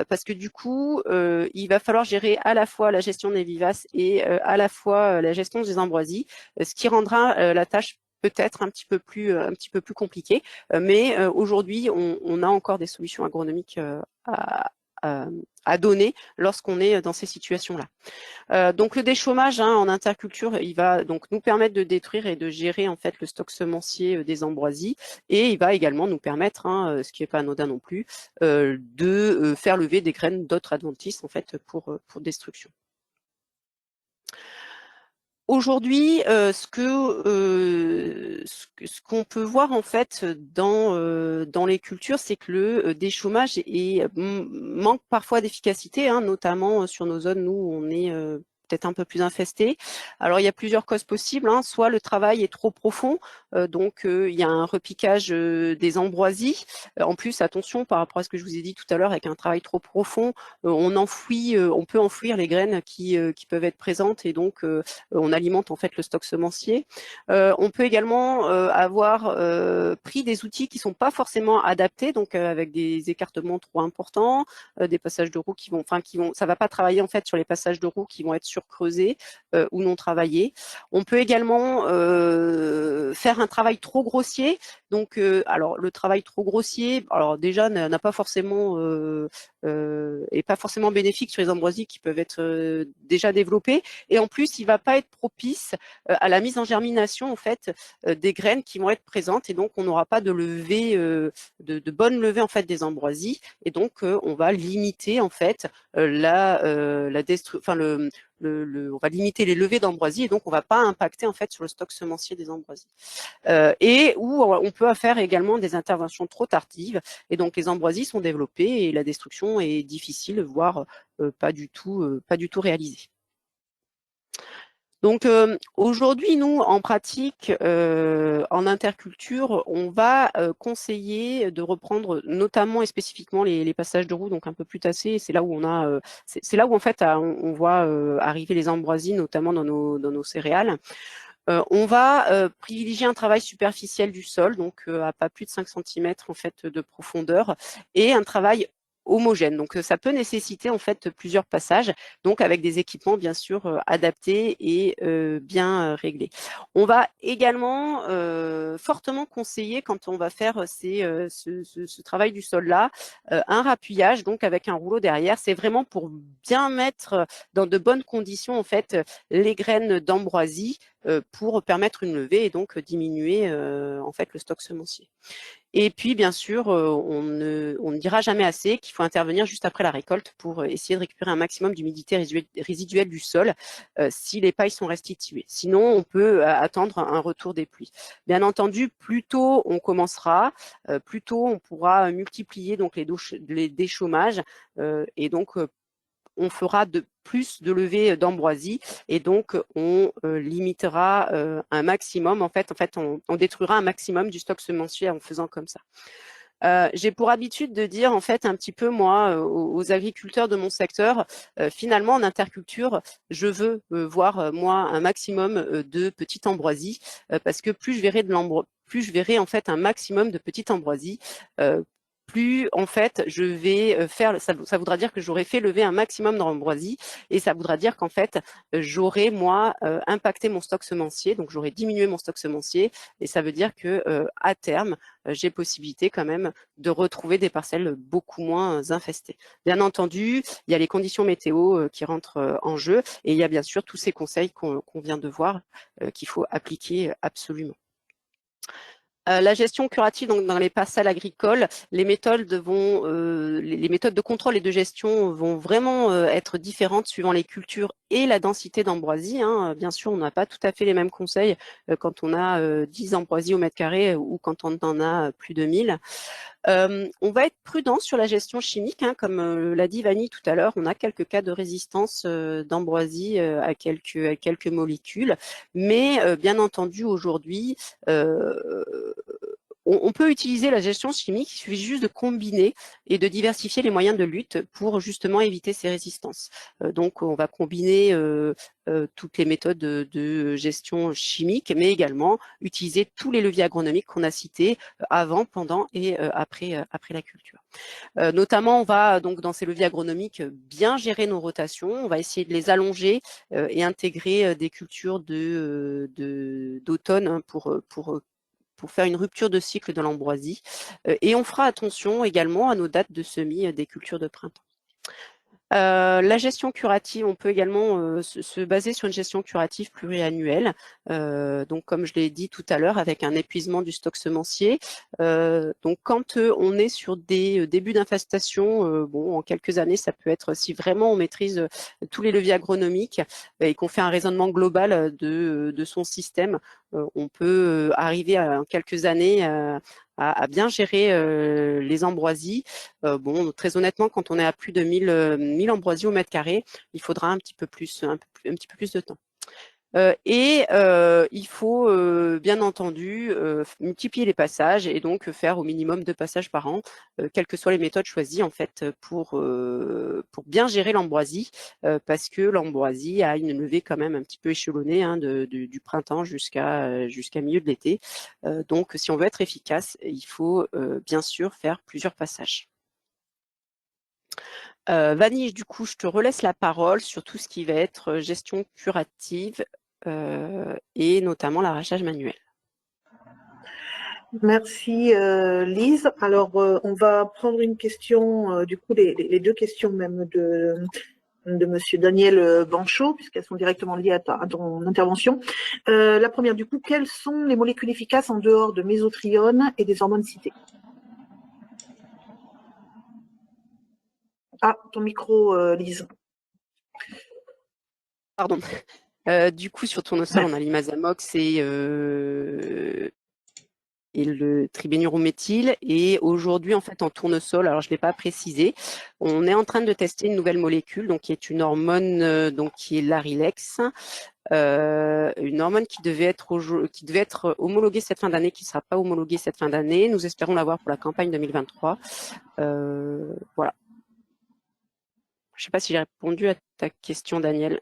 parce que du coup, il va falloir gérer à la fois la gestion des vivaces et à la fois la gestion des ambroisies, ce qui rendra la tâche peut-être un petit peu plus compliquée, mais aujourd'hui on a encore des solutions agronomiques à donner lorsqu'on est dans ces situations-là. Donc le déchômage en interculture, il va donc nous permettre de détruire et de gérer en fait le stock semencier des ambroisies, et il va également nous permettre, ce qui n'est pas anodin non plus, de faire lever des graines d'autres adventices en fait pour destruction. Aujourd'hui, ce qu'on peut voir en fait dans les cultures, c'est que le déchômage manque parfois d'efficacité, notamment sur nos zones où on est peut-être un peu plus infesté. Alors il y a plusieurs causes possibles, soit le travail est trop profond, donc il y a un repiquage des ambroisies. En plus, attention par rapport à ce que je vous ai dit tout à l'heure, avec un travail trop profond, on peut enfouir les graines qui peuvent être présentes, et donc on alimente en fait le stock semencier. On peut également avoir pris des outils qui sont pas forcément adaptés, donc avec des écartements trop importants, des passages de roues ça va pas travailler en fait sur les passages de roues qui vont être surcreusés ou non travaillés. On peut également faire un travail trop grossier. Donc, alors le travail trop grossier, alors déjà n'a pas forcément est pas forcément bénéfique sur les ambroisies qui peuvent être déjà développées, et en plus il va pas être propice à la mise en germination en fait des graines qui vont être présentes, et donc on n'aura pas de levée de bonne levée en fait des ambroisies, et donc on va limiter en fait on va limiter les levées d'ambroisie, et donc on ne va pas impacter en fait sur le stock semencier des ambroisies. Et où on peut faire également des interventions trop tardives, et donc les ambroisies sont développées et la destruction est difficile, voire pas du tout réalisée. Donc aujourd'hui, nous, en pratique, en interculture, on va conseiller de reprendre notamment et spécifiquement les passages de roues, donc un peu plus tassés. C'est là où c'est là où en fait on voit arriver les ambroisies, notamment dans nos céréales. On va privilégier un travail superficiel du sol, donc à pas plus de 5 cm en fait de profondeur, et un travail homogène. Donc ça peut nécessiter en fait plusieurs passages, donc avec des équipements bien sûr adaptés et bien réglés. On va également fortement conseiller, quand on va faire ce travail du sol là, un rappuyage, donc avec un rouleau derrière. C'est vraiment pour bien mettre dans de bonnes conditions en fait les graines d'ambroisie, pour permettre une levée et donc diminuer en fait le stock semencier. Et puis, bien sûr, on ne dira jamais assez qu'il faut intervenir juste après la récolte pour essayer de récupérer un maximum d'humidité résiduelle du sol si les pailles sont restituées. Sinon, on peut attendre un retour des pluies. Bien entendu, plus tôt on commencera, plus tôt on pourra multiplier donc les déchômages, et donc on fera plus de levée d'ambroisie, et donc on limitera un maximum, en fait on détruira un maximum du stock semencier en faisant comme ça. J'ai pour habitude de dire en fait un petit peu moi aux agriculteurs de mon secteur, finalement en interculture, je veux voir moi un maximum de petites ambroisies, parce que plus je verrai en fait un maximum de petites ambroisies, plus en fait je vais faire, ça voudra dire que j'aurai fait lever un maximum d'ambroisie et ça voudra dire qu'en fait j'aurai moi impacté mon stock semencier, donc j'aurai diminué mon stock semencier et ça veut dire que à terme j'ai possibilité quand même de retrouver des parcelles beaucoup moins infestées. Bien entendu, il y a les conditions météo qui rentrent en jeu et il y a bien sûr tous ces conseils qu'on vient de voir qu'il faut appliquer absolument. La gestion curative, donc dans les parcelles agricoles, les méthodes les méthodes de contrôle et de gestion vont vraiment être différentes suivant les cultures et la densité d'ambroisie. Hein. Bien sûr, on n'a pas tout à fait les mêmes conseils quand on a 10 ambroisies au mètre carré ou quand on en a plus de 1000. On va être prudent sur la gestion chimique, hein, comme l'a dit Vanny tout à l'heure, on a quelques cas de résistance d'ambroisie à quelques molécules, mais bien entendu aujourd'hui, on peut utiliser la gestion chimique, il suffit juste de combiner et de diversifier les moyens de lutte pour justement éviter ces résistances. Donc on va combiner toutes les méthodes de gestion chimique, mais également utiliser tous les leviers agronomiques qu'on a cités avant, pendant et après la culture. Notamment, on va donc dans ces leviers agronomiques bien gérer nos rotations, on va essayer de les allonger et intégrer des cultures d'automne pour faire une rupture de cycle de l'ambroisie. Et on fera attention également à nos dates de semis des cultures de printemps. La gestion curative, on peut également se baser sur une gestion curative pluriannuelle. Donc, comme je l'ai dit tout à l'heure, avec un épuisement du stock semencier. Donc, quand on est sur des débuts d'infestation, bon, en quelques années, ça peut être si vraiment on maîtrise tous les leviers agronomiques et qu'on fait un raisonnement global de son système, on peut arriver en quelques années à bien gérer les ambroisies. Bon, très honnêtement, quand on est à plus de 1000 ambroisies au mètre carré, il faudra un petit peu plus de temps. Il faut bien entendu multiplier les passages et donc faire au minimum 2 passages par an, quelles que soient les méthodes choisies en fait pour bien gérer l'ambroisie, parce que l'ambroisie a une levée quand même un petit peu échelonnée hein, du printemps jusqu'à milieu de l'été. Donc si on veut être efficace, il faut bien sûr faire plusieurs passages. Vanny, du coup, je te relaisse la parole sur tout ce qui va être gestion curative et notamment l'arrachage manuel. Merci Lise. Alors on va prendre une question, du coup les 2 questions même de Monsieur Daniel Banchot, puisqu'elles sont directement liées à ton intervention. La première, du coup, quelles sont les molécules efficaces en dehors de mésotrione et des hormones citées? Ah, ton micro, Lise. Pardon. Du coup, sur tournesol, on a l'imazamox et le tribénurométhyle. Et aujourd'hui, en fait, en tournesol, alors je ne l'ai pas précisé, on est en train de tester une nouvelle molécule, donc qui est une hormone, donc qui est l'Arilex, une hormone qui devait être homologuée cette fin d'année, qui ne sera pas homologuée cette fin d'année. Nous espérons l'avoir pour la campagne 2023. Voilà. Je ne sais pas si j'ai répondu à ta question, Daniel.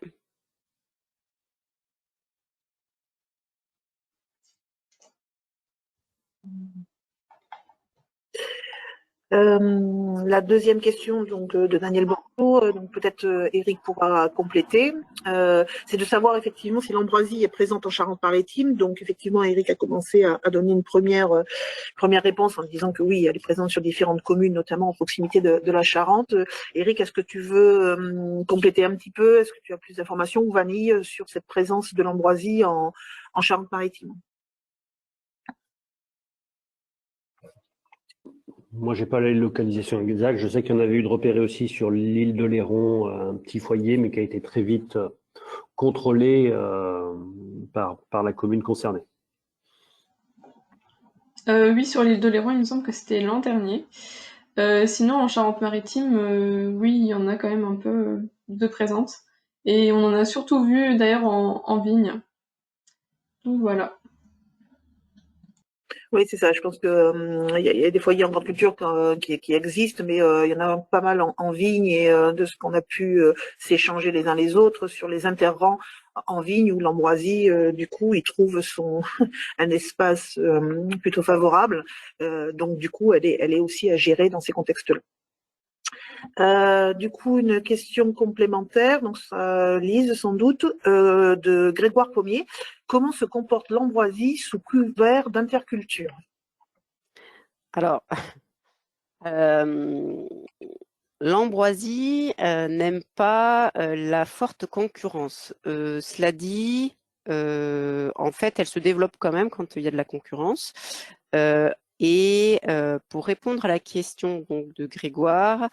La deuxième question donc de Daniel Bordeaux, donc peut-être Eric pourra compléter. C'est de savoir effectivement si l'ambroisie est présente en Charente-Maritime. Donc effectivement, Eric a commencé à donner une première réponse en disant que oui, elle est présente sur différentes communes, notamment en proximité de la Charente. Eric, est-ce que tu veux compléter un petit peu? Est-ce que tu as plus d'informations ou Vanille sur cette présence de l'ambroisie en Charente-Maritime? Moi, j'ai pas la localisation exacte. Je sais qu'il y en avait eu de repéré aussi sur l'île de Léron, un petit foyer, mais qui a été très vite contrôlé par la commune concernée. Oui, sur l'île de Léron, il me semble que c'était l'an dernier. Sinon, en Charente-Maritime, oui, il y en a quand même un peu de présence. Et on en a surtout vu d'ailleurs en vigne. Donc voilà. Oui, c'est ça. Je pense que il y a des foyers en grande culture qui existent, mais il y en a pas mal en vigne et de ce qu'on a pu s'échanger les uns les autres sur les interrants en vigne où l'ambroisie, du coup, il trouve un espace plutôt favorable. Donc, du coup, elle est aussi à gérer dans ces contextes-là. Du coup, une question complémentaire, donc Lise sans doute, de Grégoire Pommier. Comment se comporte l'ambroisie sous couvert d'interculture? Alors, l'ambroisie n'aime pas la forte concurrence. Cela dit, en fait, elle se développe quand même quand il y a de la concurrence. Et pour répondre à la question donc, de Grégoire,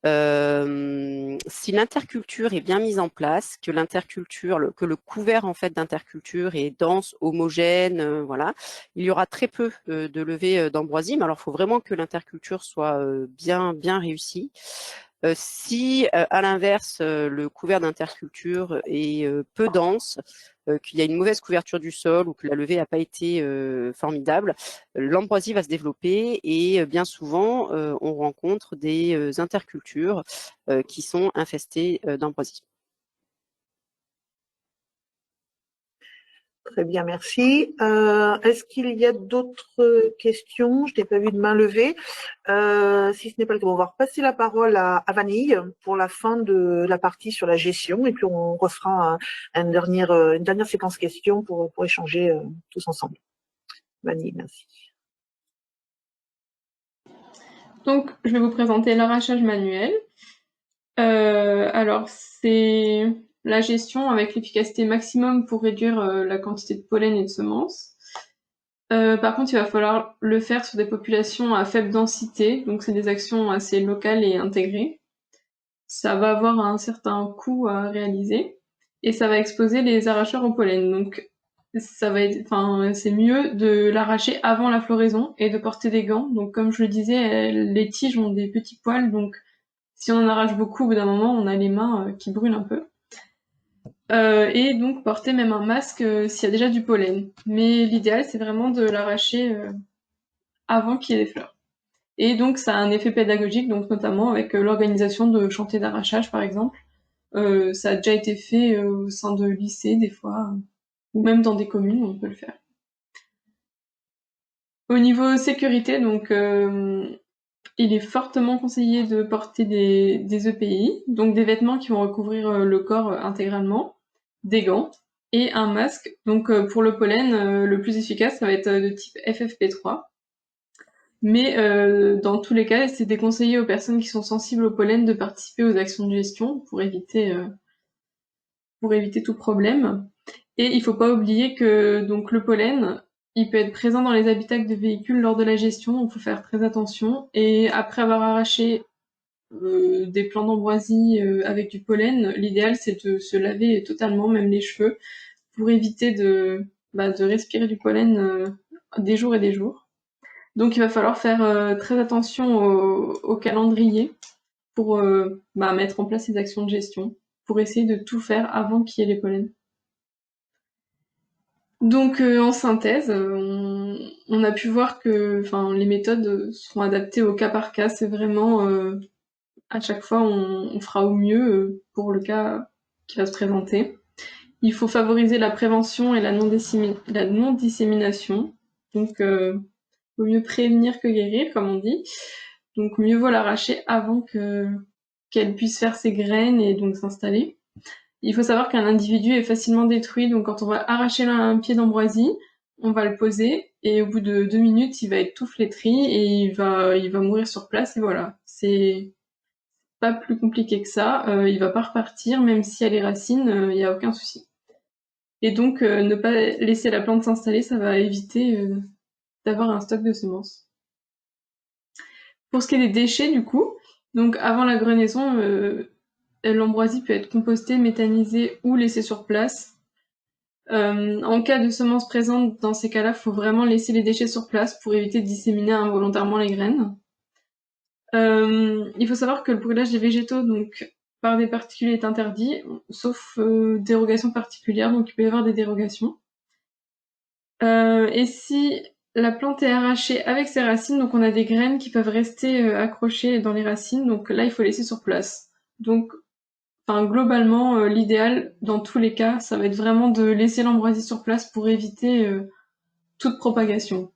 si l'interculture est bien mise en place, que que le couvert en fait d'interculture est dense, homogène, voilà, il y aura très peu de levée d'ambroisie. Mais alors, il faut vraiment que l'interculture soit bien réussie. Si, à l'inverse, le couvert d'interculture est peu dense, qu'il y a une mauvaise couverture du sol ou que la levée n'a pas été formidable, l'ambroisie va se développer et bien souvent, on rencontre des intercultures qui sont infestées d'ambroisie. Très bien, merci. Est-ce qu'il y a d'autres questions? Je n'ai pas vu de main levée. Si ce n'est pas le cas, on va repasser la parole à Vanille pour la fin de la partie sur la gestion et puis on refera une dernière séquence questions pour échanger tous ensemble. Vanille, merci. Donc, je vais vous présenter l'arrachage manuel. Alors, c'est la gestion avec l'efficacité maximum pour réduire la quantité de pollen et de semences. Par contre, il va falloir le faire sur des populations à faible densité, donc c'est des actions assez locales et intégrées. Ça va avoir un certain coût à réaliser et ça va exposer les arracheurs au pollen. Donc, c'est mieux de l'arracher avant la floraison et de porter des gants. Donc, comme je le disais, les tiges ont des petits poils, donc si on en arrache beaucoup, au bout d'un moment, on a les mains qui brûlent un peu. Et donc porter même un masque s'il y a déjà du pollen. Mais l'idéal, c'est vraiment de l'arracher avant qu'il y ait des fleurs. Et donc ça a un effet pédagogique, donc notamment avec l'organisation de chantiers d'arrachage, par exemple. Ça a déjà été fait au sein de lycées, des fois, ou même dans des communes, on peut le faire. Au niveau sécurité, donc il est fortement conseillé de porter des EPI, donc des vêtements qui vont recouvrir le corps intégralement, des gants et un masque. Donc pour le pollen, le plus efficace, ça va être de type FFP3. Mais dans tous les cas, c'est déconseillé aux personnes qui sont sensibles au pollen de participer aux actions de gestion pour éviter tout problème. Et il faut pas oublier que donc le pollen, il peut être présent dans les habitacles de véhicules lors de la gestion, donc il faut faire très attention. Et après avoir arraché des plants d'ambroisie avec du pollen, l'idéal c'est de se laver totalement, même les cheveux, pour éviter de respirer du pollen des jours et des jours. Donc il va falloir faire très attention au calendrier pour mettre en place les actions de gestion, pour essayer de tout faire avant qu'il y ait les pollens. Donc en synthèse, on a pu voir que les méthodes seront adaptées au cas par cas. C'est vraiment à chaque fois on fera au mieux pour le cas qui va se présenter. Il faut favoriser la prévention et la non-dissémination. Donc vaut mieux prévenir que guérir, comme on dit. Donc mieux vaut l'arracher avant qu'elle puisse faire ses graines et donc s'installer. Il faut savoir qu'un individu est facilement détruit, donc quand on va arracher un pied d'ambroisie, on va le poser et au bout de 2 minutes, il va être tout flétri et il va mourir sur place et voilà. C'est pas plus compliqué que ça. Il va pas repartir, même s'il y a les racines, il y a aucun souci. Et donc ne pas laisser la plante s'installer, ça va éviter d'avoir un stock de semences. Pour ce qui est des déchets, du coup, donc avant la grenaison, l'ambroisie peut être compostée, méthanisée ou laissée sur place. En cas de semences présentes, dans ces cas-là, il faut vraiment laisser les déchets sur place pour éviter de disséminer involontairement les graines. Il faut savoir que le brûlage des végétaux, donc par des particules, est interdit, sauf dérogation particulière, donc il peut y avoir des dérogations. Et si la plante est arrachée avec ses racines, donc on a des graines qui peuvent rester accrochées dans les racines, donc là il faut laisser sur place. Donc enfin, globalement, l'idéal, dans tous les cas, ça va être vraiment de laisser l'ambroisie sur place pour éviter toute propagation.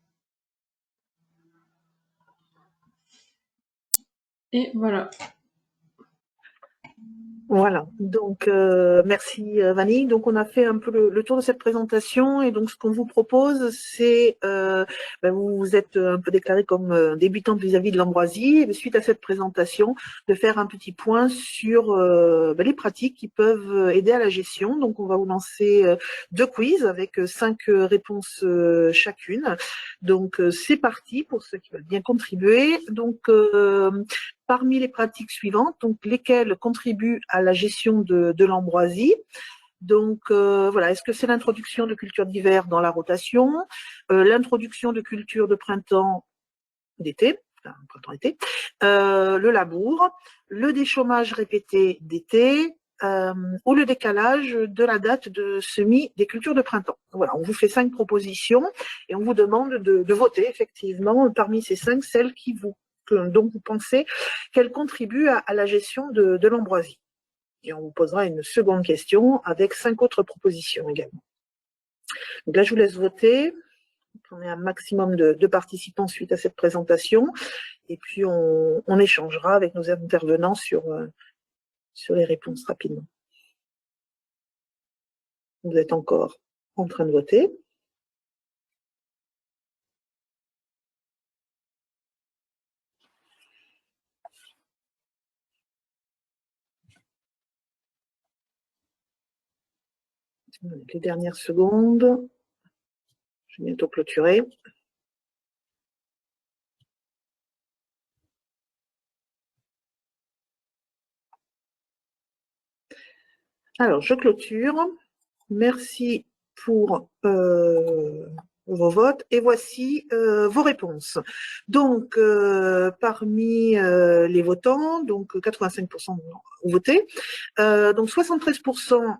Et voilà. Voilà, donc merci Vanille. Donc on a fait un peu le tour de cette présentation et donc ce qu'on vous propose, c'est, vous vous êtes un peu déclaré comme débutante vis-à-vis de l'ambroisie, et suite à cette présentation, de faire un petit point sur les pratiques qui peuvent aider à la gestion. Donc on va vous lancer 2 quiz avec 5 réponses chacune. Donc c'est parti pour ceux qui veulent bien contribuer. Donc parmi les pratiques suivantes, donc lesquelles contribuent à la gestion de l'ambroisie. Donc voilà, est-ce que c'est l'introduction de cultures d'hiver dans la rotation, l'introduction de cultures de printemps d'été, printemps-été, le labour, le déchômage répété d'été, ou le décalage de la date de semis des cultures de printemps. Voilà, on vous fait 5 propositions et on vous demande de voter effectivement parmi ces 5 celles qui dont vous pensez qu'elles contribuent à la gestion de l'ambroisie. Et on vous posera une seconde question avec 5 autres propositions également. Donc là, je vous laisse voter. On est un maximum de participants suite à cette présentation. Et puis, on échangera avec nos intervenants sur les réponses rapidement. Vous êtes encore en train de voter. Les dernières secondes. Je vais bientôt clôturer. Alors, je clôture. Merci pour vos votes. Et voici vos réponses. Donc, parmi les votants, donc 85% ont voté. Donc, 73%,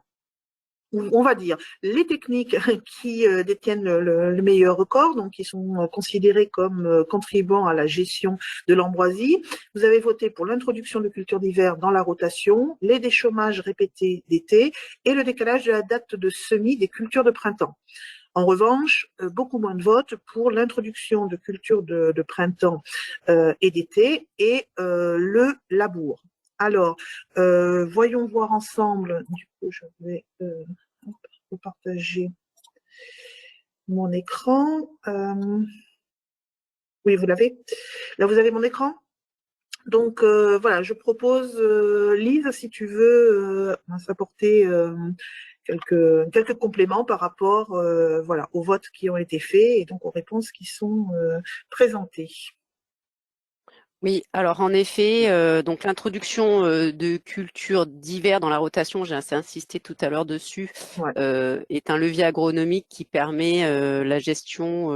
on va dire, les techniques qui détiennent le meilleur record, donc qui sont considérées comme contribuant à la gestion de l'ambroisie. Vous avez voté pour l'introduction de cultures d'hiver dans la rotation, les déchômages répétés d'été et le décalage de la date de semis des cultures de printemps. En revanche, beaucoup moins de votes pour l'introduction de cultures de printemps et d'été et le labour. Alors, voyons voir ensemble. Du coup, je vais partager mon écran. Oui, vous l'avez. Là, vous avez mon écran. Donc, voilà, je propose, Lise, si tu veux, s'apporter quelques compléments par rapport voilà, aux votes qui ont été faits et donc aux réponses qui sont présentées. Oui, alors en effet, donc l'introduction de cultures d'hiver dans la rotation, j'ai assez insisté tout à l'heure dessus, Ouais. est un levier agronomique qui permet la gestion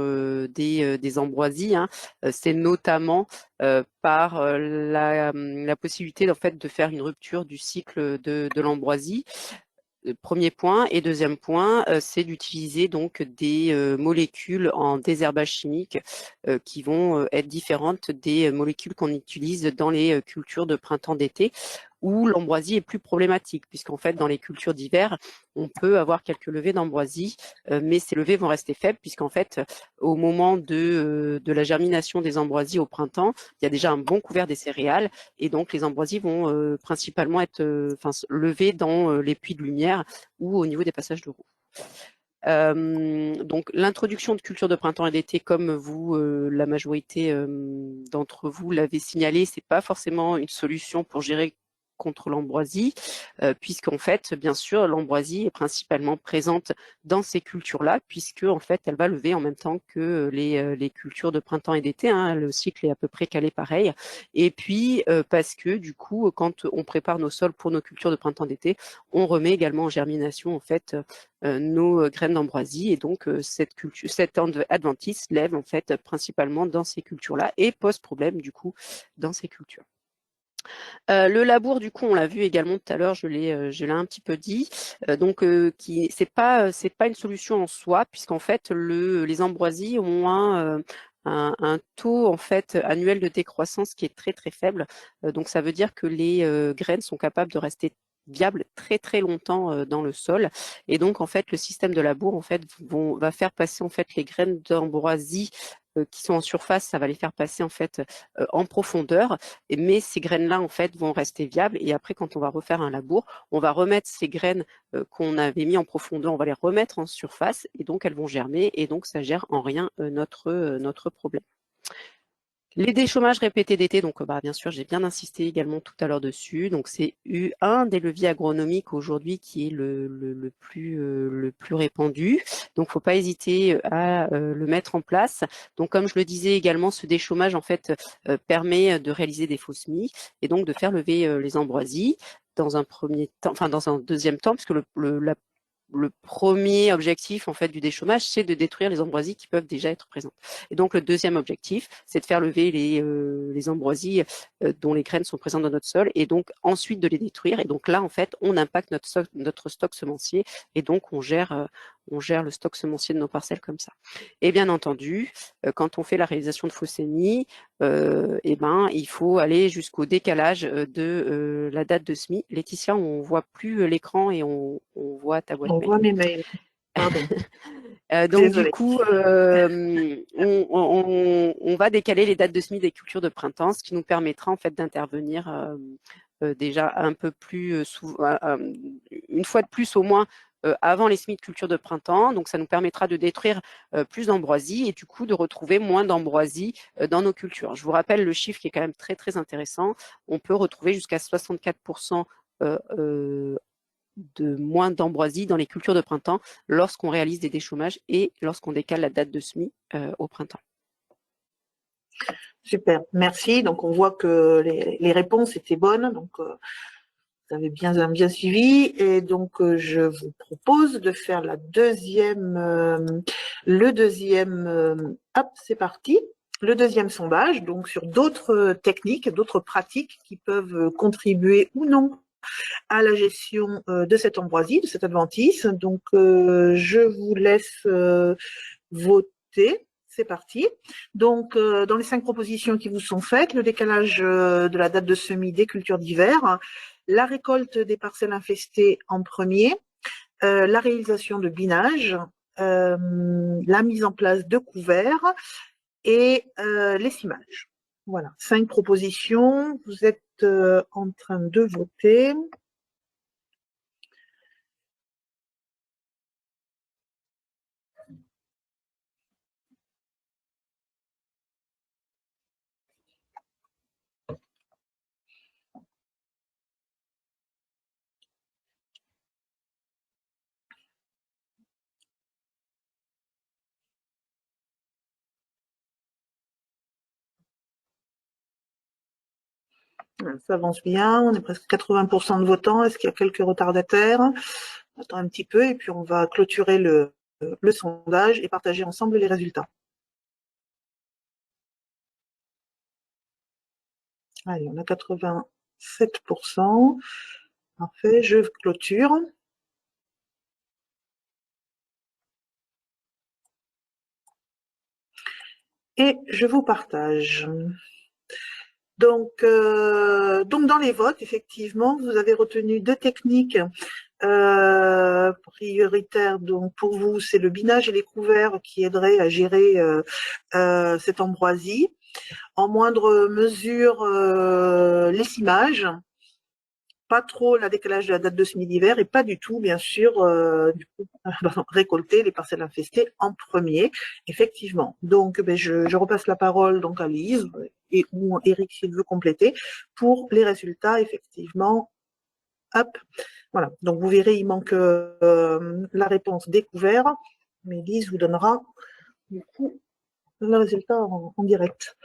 des ambroisies. Hein. C'est notamment par la possibilité en fait de faire une rupture du cycle de l'ambroisie. Premier point. Et deuxième point, c'est d'utiliser donc des molécules en désherbage chimique qui vont être différentes des molécules qu'on utilise dans les cultures de printemps-d'été, où l'ambroisie est plus problématique, puisqu'en fait, dans les cultures d'hiver, on peut avoir quelques levées d'ambroisie, mais ces levées vont rester faibles, puisqu'en fait, au moment de la germination des ambroisies au printemps, il y a déjà un bon couvert des céréales, et donc les ambroisies vont principalement être levées dans les puits de lumière ou au niveau des passages de roue. Donc l'introduction de cultures de printemps et d'été, comme vous, la majorité d'entre vous l'avez signalé, c'est pas forcément une solution pour gérer contre l'ambroisie, puisqu'en fait, bien sûr, l'ambroisie est principalement présente dans ces cultures-là, puisque en fait, elle va lever en même temps que les cultures de printemps et d'été. Hein, le cycle est à peu près calé pareil. Et puis, parce que du coup, quand on prépare nos sols pour nos cultures de printemps-d'été, on remet également en germination en fait nos graines d'ambroisie, et donc cette adventice lève en fait principalement dans ces cultures-là et pose problème du coup dans ces cultures. Le labour, du coup, on l'a vu également tout à l'heure, je l'ai un petit peu dit, donc c'est pas une solution en soi, puisqu'en fait les ambroisies ont un taux en fait annuel de décroissance qui est très très faible, donc ça veut dire que les graines sont capables de rester viable très très longtemps dans le sol. Et donc en fait le système de labour en fait va faire passer en fait les graines d'ambroisie qui sont en surface, ça va les faire passer en fait en profondeur, mais ces graines-là en fait vont rester viables. Et après, quand on va refaire un labour, on va remettre ces graines qu'on avait mis en profondeur, on va les remettre en surface, et donc elles vont germer, et donc ça gère en rien notre problème. Les déchômages répétés d'été, donc bien sûr, j'ai bien insisté également tout à l'heure dessus. Donc c'est un des leviers agronomiques aujourd'hui qui est le plus répandu. Donc faut pas hésiter à le mettre en place. Donc comme je le disais également, ce déchômage en fait permet de réaliser des faux semis et donc de faire lever les ambroisies dans un premier temps, enfin dans un deuxième temps, puisque le premier objectif en fait du déchômage, c'est de détruire les ambroisies qui peuvent déjà être présentes. Et donc le deuxième objectif, c'est de faire lever les ambroisies dont les graines sont présentes dans notre sol, et donc ensuite de les détruire. Et donc là, en fait, on impacte notre stock semencier, et donc on gère le stock semencier de nos parcelles comme ça. Et bien entendu, quand on fait la réalisation de faux semis, il faut aller jusqu'au décalage de la date de semis. Laetitia, on voit plus l'écran et on voit ta boîte On mail. voit mes mails. Pardon. Donc Désolée. du coup, on va décaler les dates de semis des cultures de printemps, ce qui nous permettra en fait d'intervenir déjà un peu plus souvent, une fois de plus au moins, avant les semis de culture de printemps. Donc ça nous permettra de détruire plus d'ambroisie et du coup de retrouver moins d'ambroisie dans nos cultures. Je vous rappelle le chiffre qui est quand même très très intéressant. On peut retrouver jusqu'à 64% de moins d'ambroisie dans les cultures de printemps lorsqu'on réalise des déchômages et lorsqu'on décale la date de semis au printemps. Super, merci. Donc on voit que les réponses étaient bonnes, donc vous avez bien suivi. Et donc je vous propose de faire le deuxième. Hop, c'est parti. Le deuxième sondage, donc sur d'autres techniques, d'autres pratiques qui peuvent contribuer ou non à la gestion de cette ambroisie, de cette adventice. Donc je vous laisse voter. C'est parti. Donc, dans les 5 propositions qui vous sont faites, le décalage de la date de semis des cultures d'hiver, la récolte des parcelles infestées en premier, la réalisation de binage, la mise en place de couverts et l'essimage. Voilà, 5 propositions. Vous êtes en train de voter. Ça avance bien, on est presque 80% de votants. Est-ce qu'il y a quelques retardataires? On attend un petit peu et puis on va clôturer le sondage et partager ensemble les résultats. Allez, on a 87%. Parfait, je clôture. Et je vous partage. Donc dans les votes, effectivement, vous avez retenu 2 techniques prioritaires. Donc pour vous, c'est le binage et les couverts qui aideraient à gérer cette ambroisie. En moindre mesure, l'essimage, pas trop la décalage de la date de semis d'hiver et pas du tout, bien sûr, récolter les parcelles infestées en premier, effectivement. Donc, je repasse la parole donc à Lise et ou Eric s'il veut compléter pour les résultats, effectivement. Hop, voilà. Donc, vous verrez, il manque la réponse découvert, mais Lise vous donnera du coup le résultat en direct.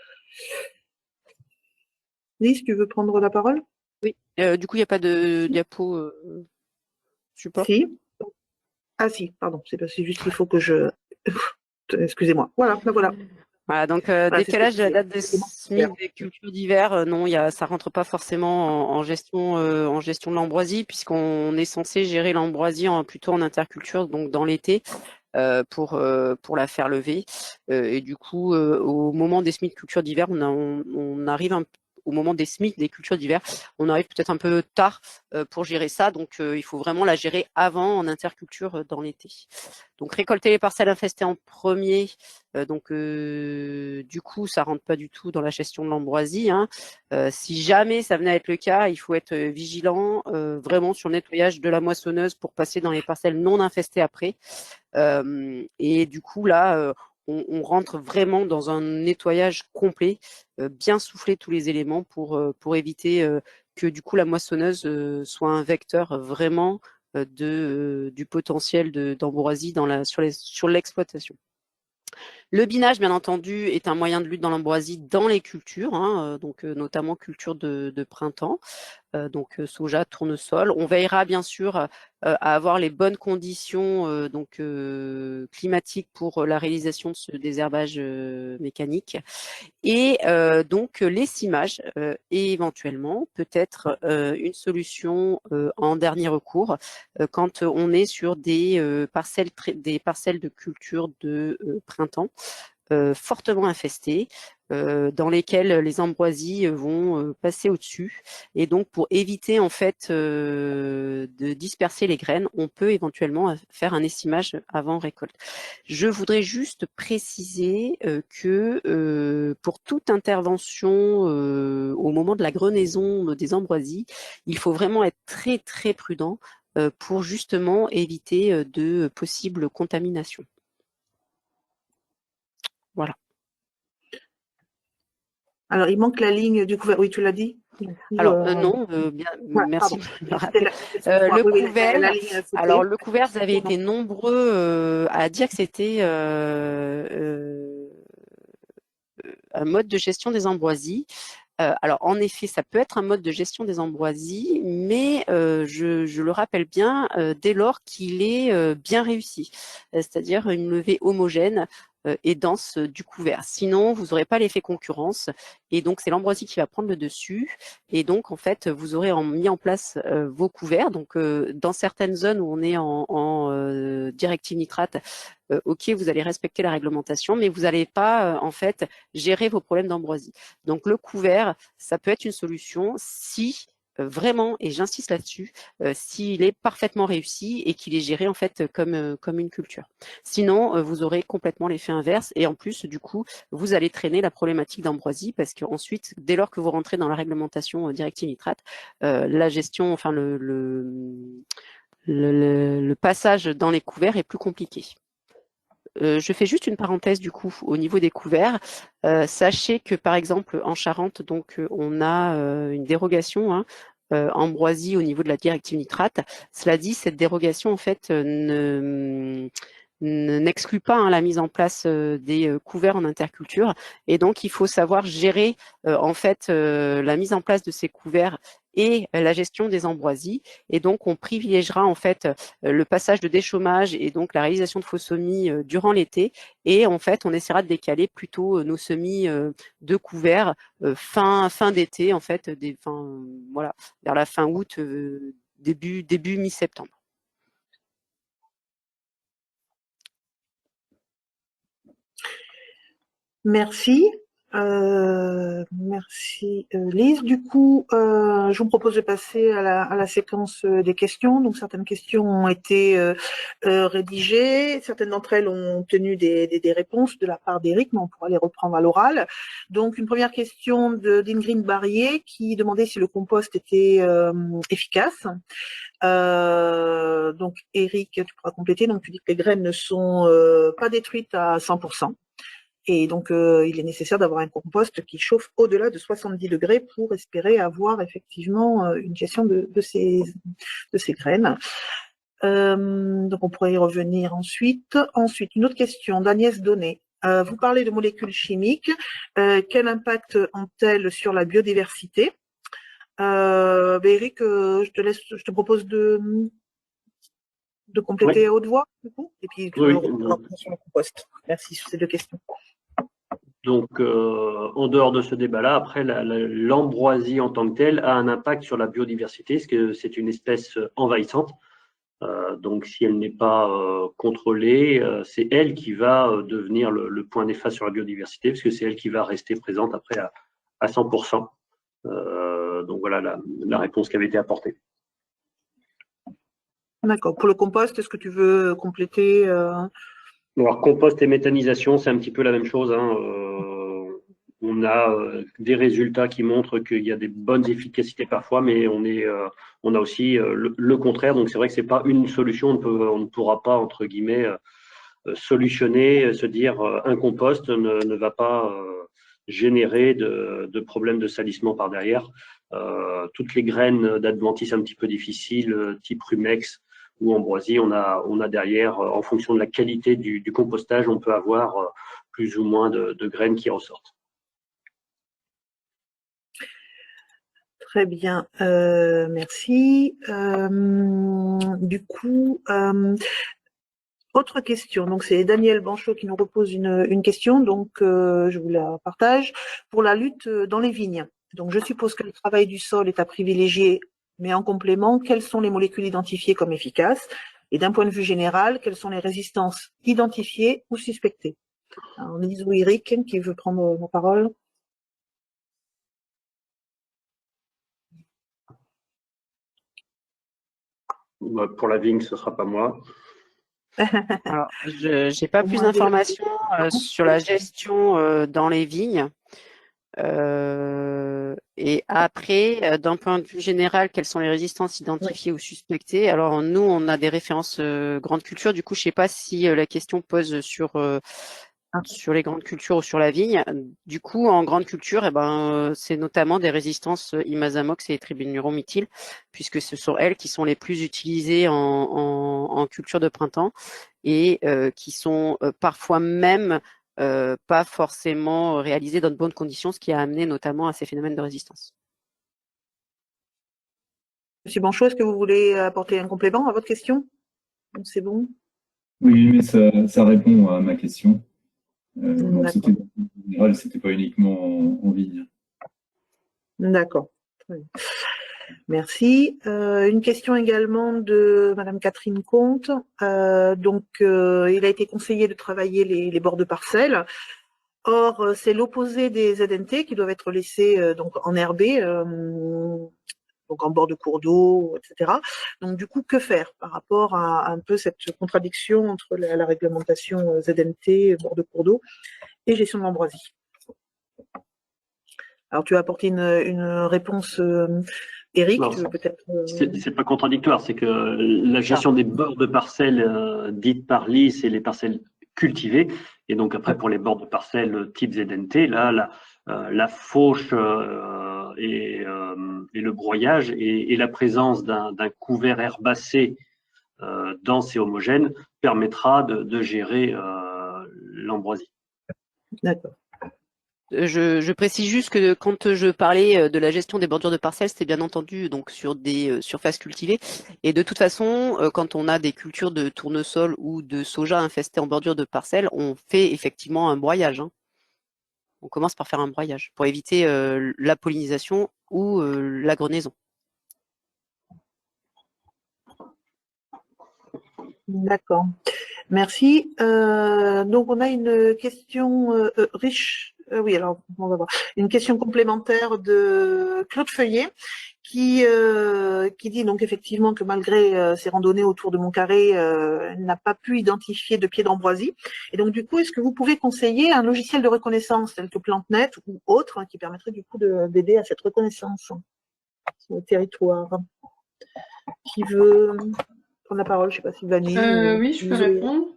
Lise, tu veux prendre la parole? Oui, du coup, il n'y a pas de diapo support. Si. Ah si, pardon, c'est juste qu'il faut que je... Excusez-moi. Voilà, ben voilà. Voilà, donc décalage de la date de semis des cultures d'hiver, non, ça rentre pas forcément en gestion de l'ambroisie, puisqu'on est censé gérer l'ambroisie plutôt en interculture, donc dans l'été, pour la faire lever. Et du coup, au moment des semis de culture d'hiver, on arrive au moment des semis, des cultures d'hiver, on arrive peut-être un peu tard pour gérer ça. Donc, il faut vraiment la gérer avant en interculture dans l'été. Donc, récolter les parcelles infestées en premier. Du coup, ça rentre pas du tout dans la gestion de l'ambroisie. Hein. Si jamais ça venait à être le cas, il faut être vigilant vraiment sur le nettoyage de la moissonneuse pour passer dans les parcelles non infestées après. Et du coup, là, on rentre vraiment dans un nettoyage complet, bien souffler tous les éléments pour éviter que du coup la moissonneuse soit un vecteur vraiment du potentiel d'ambroisie sur l'exploitation. Le binage, bien entendu, est un moyen de lutte dans l'ambroisie dans les cultures, hein, notamment culture de printemps. Soja, tournesol. On veillera bien sûr à avoir les bonnes conditions climatiques pour la réalisation de ce désherbage mécanique. Et l'essimage est éventuellement peut-être une solution en dernier recours quand on est sur des parcelles de culture de printemps fortement infestées, dans lesquelles les ambroisies vont passer au-dessus. Et donc, pour éviter en fait de disperser les graines, on peut éventuellement faire un essimage avant récolte. Je voudrais juste préciser que pour toute intervention au moment de la grenaison des ambroisies, il faut vraiment être très très prudent pour justement éviter de possibles contaminations. Voilà. Alors, il manque la ligne du couvert. Oui, tu l'as dit. Alors non, merci. Le couvert. Alors le couvert, vous avez été nombreux à dire que c'était un mode de gestion des ambroisies. Alors, en effet, ça peut être un mode de gestion des ambroisies, mais je le rappelle bien, dès lors qu'il est bien réussi, c'est-à-dire une levée homogène et dense du couvert. Sinon, vous n'aurez pas l'effet concurrence, et donc c'est l'ambroisie qui va prendre le dessus, et donc en fait, vous aurez mis en place vos couverts. Donc, dans certaines zones où on est en directive nitrate, ok, vous allez respecter la réglementation, mais vous n'allez pas en fait gérer vos problèmes d'ambroisie. Donc le couvert, ça peut être une solution si vraiment, et j'insiste là-dessus, s'il est parfaitement réussi et qu'il est géré en fait comme une culture. Sinon, vous aurez complètement l'effet inverse, et en plus, du coup, vous allez traîner la problématique d'ambroisie, parce qu'ensuite, dès lors que vous rentrez dans la réglementation directive nitrate, la gestion, enfin le passage dans les couverts est plus compliqué. Je fais juste une parenthèse du coup au niveau des couverts. Sachez que par exemple en Charente, donc on a une dérogation ambroisie au niveau de la directive nitrate. Cela dit, cette dérogation en fait n'exclut pas la mise en place des couverts en interculture, et donc il faut savoir gérer en fait la mise en place de ces couverts et la gestion des ambroisies. Et donc on privilégiera en fait le passage de déchômage et donc la réalisation de faux semis durant l'été, et en fait on essaiera de décaler plutôt nos semis de couverts fin d'été en fait, voilà, vers la fin août, début mi-septembre. Merci. Merci Lise. Du coup, je vous propose de passer à la séquence des questions. Donc certaines questions ont été rédigées, certaines d'entre elles ont obtenu des réponses de la part d'Éric, mais on pourra les reprendre à l'oral. Donc une première question d'Ingrid Barrier qui demandait si le compost était efficace. Donc Éric, tu pourras compléter. Donc tu dis que les graines ne sont pas détruites à 100%. Et donc, il est nécessaire d'avoir un compost qui chauffe au-delà de 70 degrés pour espérer avoir effectivement une gestion de ces graines. Donc, on pourrait y revenir ensuite. Ensuite, une autre question d'Agnès Donnet. Vous parlez de molécules chimiques. Quel impact ont-elles sur la biodiversité? Eric, je te propose de compléter à haute voix, du coup, et puis tu reprends sur le compost. Merci sur ces deux questions. Donc, en dehors de ce débat-là, après, l'ambroisie en tant que telle a un impact sur la biodiversité, parce que c'est une espèce envahissante. Donc, si elle n'est pas contrôlée, c'est elle qui va devenir le point néfaste sur la biodiversité, parce que c'est elle qui va rester présente après à 100%. Donc voilà la réponse qui avait été apportée. D'accord. Pour le compost, est-ce que tu veux compléter Alors compost et méthanisation, c'est un petit peu la même chose, hein. On a des résultats qui montrent qu'il y a des bonnes efficacités parfois, mais on a aussi le contraire. Donc c'est vrai que c'est pas une solution. On ne pourra pas entre guillemets solutionner, se dire un compost ne va pas générer de problèmes de salissement par derrière. Toutes les graines d'adventices un petit peu difficiles, type rumex ou ambroisie, on a derrière, en fonction de la qualité du compostage, on peut avoir plus ou moins de graines qui ressortent. Très bien, merci. Du coup, autre question. Donc c'est Daniel Banchot qui nous repose une question, donc je vous la partage. Pour la lutte dans les vignes. Donc je suppose que le travail du sol est à privilégier, mais en complément, quelles sont les molécules identifiées comme efficaces? Et d'un point de vue général, quelles sont les résistances identifiées ou suspectées? Alors, Lise ou Eric, qui veut prendre la parole? Pour la vigne, ce ne sera pas moi. Alors, je n'ai pas Au plus moins, d'informations sur la gestion dans les vignes. Et après, d'un point de vue général, quelles sont les résistances identifiées ou suspectées? Alors, nous, on a des références grandes cultures. Du coup, je ne sais pas si la question pose sur les grandes cultures ou sur la vigne. Du coup, en grande culture, c'est notamment des résistances imazamox et tribunuromythil, puisque ce sont elles qui sont les plus utilisées en culture de printemps et qui sont parfois même pas forcément réalisées dans de bonnes conditions, ce qui a amené notamment à ces phénomènes de résistance. Monsieur Banchot, est-ce que vous voulez apporter un complément à votre question? C'est bon? Oui, mais ça répond à ma question. Donc c'était D'accord. en général, c'était pas uniquement en vigne. D'accord. Merci. Une question également de Madame Catherine Comte. Il a été conseillé de travailler les bords de parcelles. Or, c'est l'opposé des ZNT qui doivent être laissés donc enherbés, donc en bord de cours d'eau, etc. Donc du coup, que faire par rapport à un peu cette contradiction entre la réglementation ZNT, bord de cours d'eau, et gestion de l'ambroisie? Alors, tu as apporté une réponse, Eric, tu veux peut-être… C'est pas contradictoire, c'est que la gestion des bords de parcelles dites par l'IS, c'est les parcelles cultivées. Et donc après, pour les bords de parcelles type ZNT, là, la fauche et le broyage et la présence d'un couvert herbacé dense et homogène permettra de gérer l'ambroisie. D'accord. Je précise juste que quand je parlais de la gestion des bordures de parcelles, c'était bien entendu donc sur des surfaces cultivées. Et de toute façon, quand on a des cultures de tournesol ou de soja infestées en bordure de parcelles, on fait effectivement un broyage, hein. On commence par faire un broyage pour éviter la pollinisation ou la grenaison. D'accord. Merci. Donc, on a une question riche. Oui, alors, on va voir. Une question complémentaire de Claude Feuillet qui dit donc effectivement que malgré ses randonnées autour de Montcarré, elle n'a pas pu identifier de pieds d'ambroisie. Et donc, du coup, est-ce que vous pouvez conseiller un logiciel de reconnaissance tel que PlanteNet ou autre qui permettrait du coup d'aider à cette reconnaissance sur le territoire? Qui veut prendre la parole? Je ne sais pas si Vanny. Oui, je peux répondre.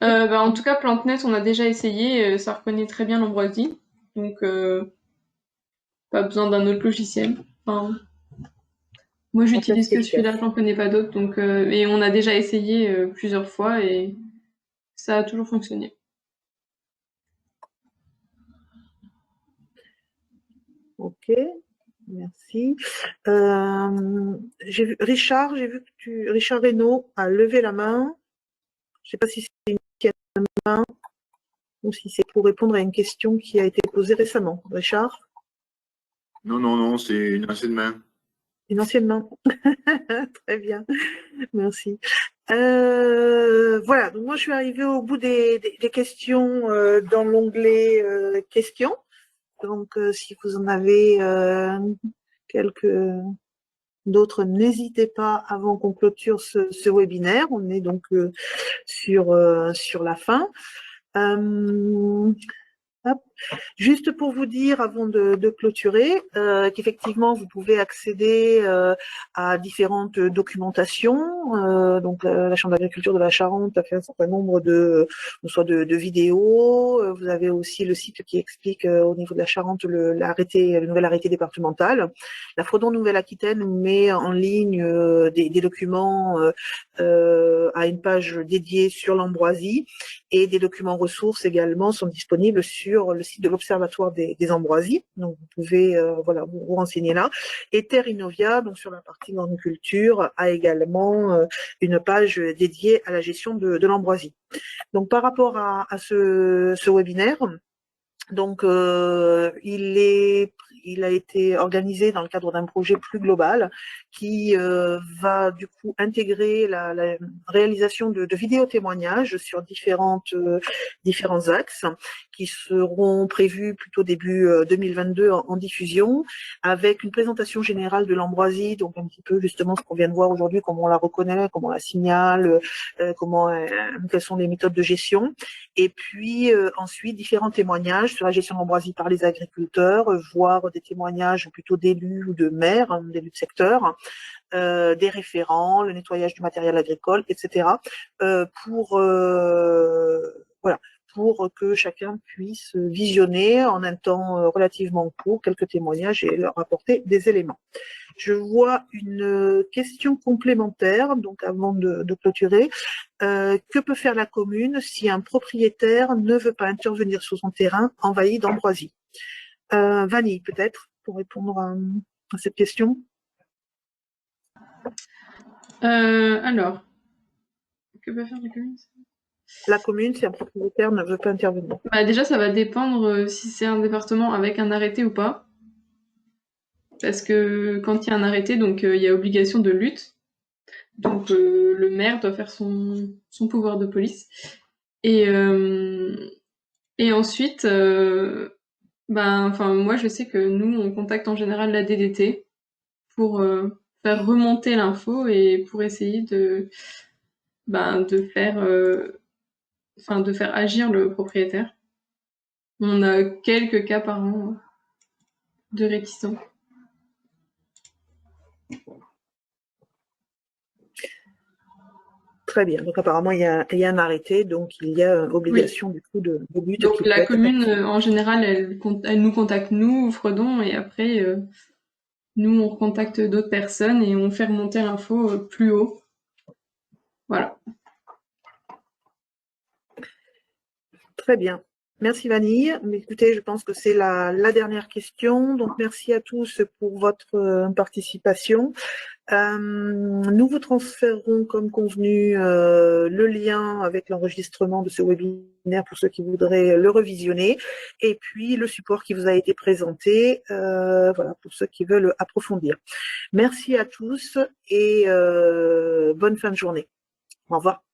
En tout cas, PlanteNet, on a déjà essayé, ça reconnaît très bien l'ambroisie, donc pas besoin d'un autre logiciel. Enfin, moi, j'utilise que celui-là, j'en connais pas d'autres, donc et on a déjà essayé plusieurs fois et ça a toujours fonctionné. Ok, merci. Richard, j'ai vu que Richard Reynaud a levé la main. Je ne sais pas si c'est une main ou si c'est pour répondre à une question qui a été posée récemment. Richard? Non, c'est une ancienne main. Une ancienne main. Très bien, merci. Voilà, donc moi je suis arrivée au bout des questions dans l'onglet questions. Donc, si vous en avez quelques d'autres, n'hésitez pas avant qu'on clôture ce webinaire. On est donc sur la fin. Hop. Juste pour vous dire, avant de clôturer, qu'effectivement, vous pouvez accéder à différentes documentations. Donc, la Chambre d'agriculture de la Charente a fait un certain nombre de vidéos. Vous avez aussi le site qui explique au niveau de la Charente le nouvel arrêté départemental. La Frodon Nouvelle-Aquitaine met en ligne des documents à une page dédiée sur l'ambroisie, et des documents ressources également sont disponibles sur le site de l'Observatoire des ambroisies. Donc, vous pouvez vous renseigner là. Et Terre Innovia, donc sur la partie grande culture, a également une page dédiée à la gestion de l'ambroisie. Donc, par rapport à ce webinaire, donc il a été organisé dans le cadre d'un projet plus global qui va du coup intégrer la réalisation de vidéos témoignages sur différents axes qui seront prévus plutôt début 2022 en diffusion, avec une présentation générale de l'ambroisie, donc un petit peu justement ce qu'on vient de voir aujourd'hui, comment on la reconnaît, comment on la signale, quelles sont les méthodes de gestion, et puis ensuite différents témoignages sur la gestion de l'ambroisie par les agriculteurs, voire des témoignages plutôt d'élus ou de maires, d'élus de secteur, des référents, le nettoyage du matériel agricole, etc. Pour que chacun puisse visionner en un temps relativement court quelques témoignages et leur apporter des éléments. Je vois une question complémentaire, donc avant de clôturer. Que peut faire la commune si un propriétaire ne veut pas intervenir sur son terrain envahi d'ambroisie? Vanille, peut-être, pour répondre à cette question. Alors, que peut faire la commune? La commune, si un propriétaire ne veut pas intervenir. Bah, déjà, ça va dépendre si c'est un département avec un arrêté ou pas. Parce que quand il y a un arrêté, donc il y a obligation de lutte. Donc le maire doit faire son pouvoir de police. Et ensuite, moi je sais que nous, on contacte en général la DDT pour faire remonter l'info et pour essayer de faire agir le propriétaire. On a quelques cas par an de réticents. Très bien. Donc apparemment il y a un arrêté, donc il y a obligation du coup de lutte. Donc la commune, en général, elle nous contacte nous, Fredon, et après nous on contacte d'autres personnes et on fait remonter l'info plus haut. Voilà. Très bien. Merci Vanille. Mais écoutez, je pense que c'est la dernière question. Donc merci à tous pour votre participation. Nous vous transférerons comme convenu le lien avec l'enregistrement de ce webinaire pour ceux qui voudraient le revisionner, et puis le support qui vous a été présenté, pour ceux qui veulent approfondir. Merci à tous et bonne fin de journée. Au revoir.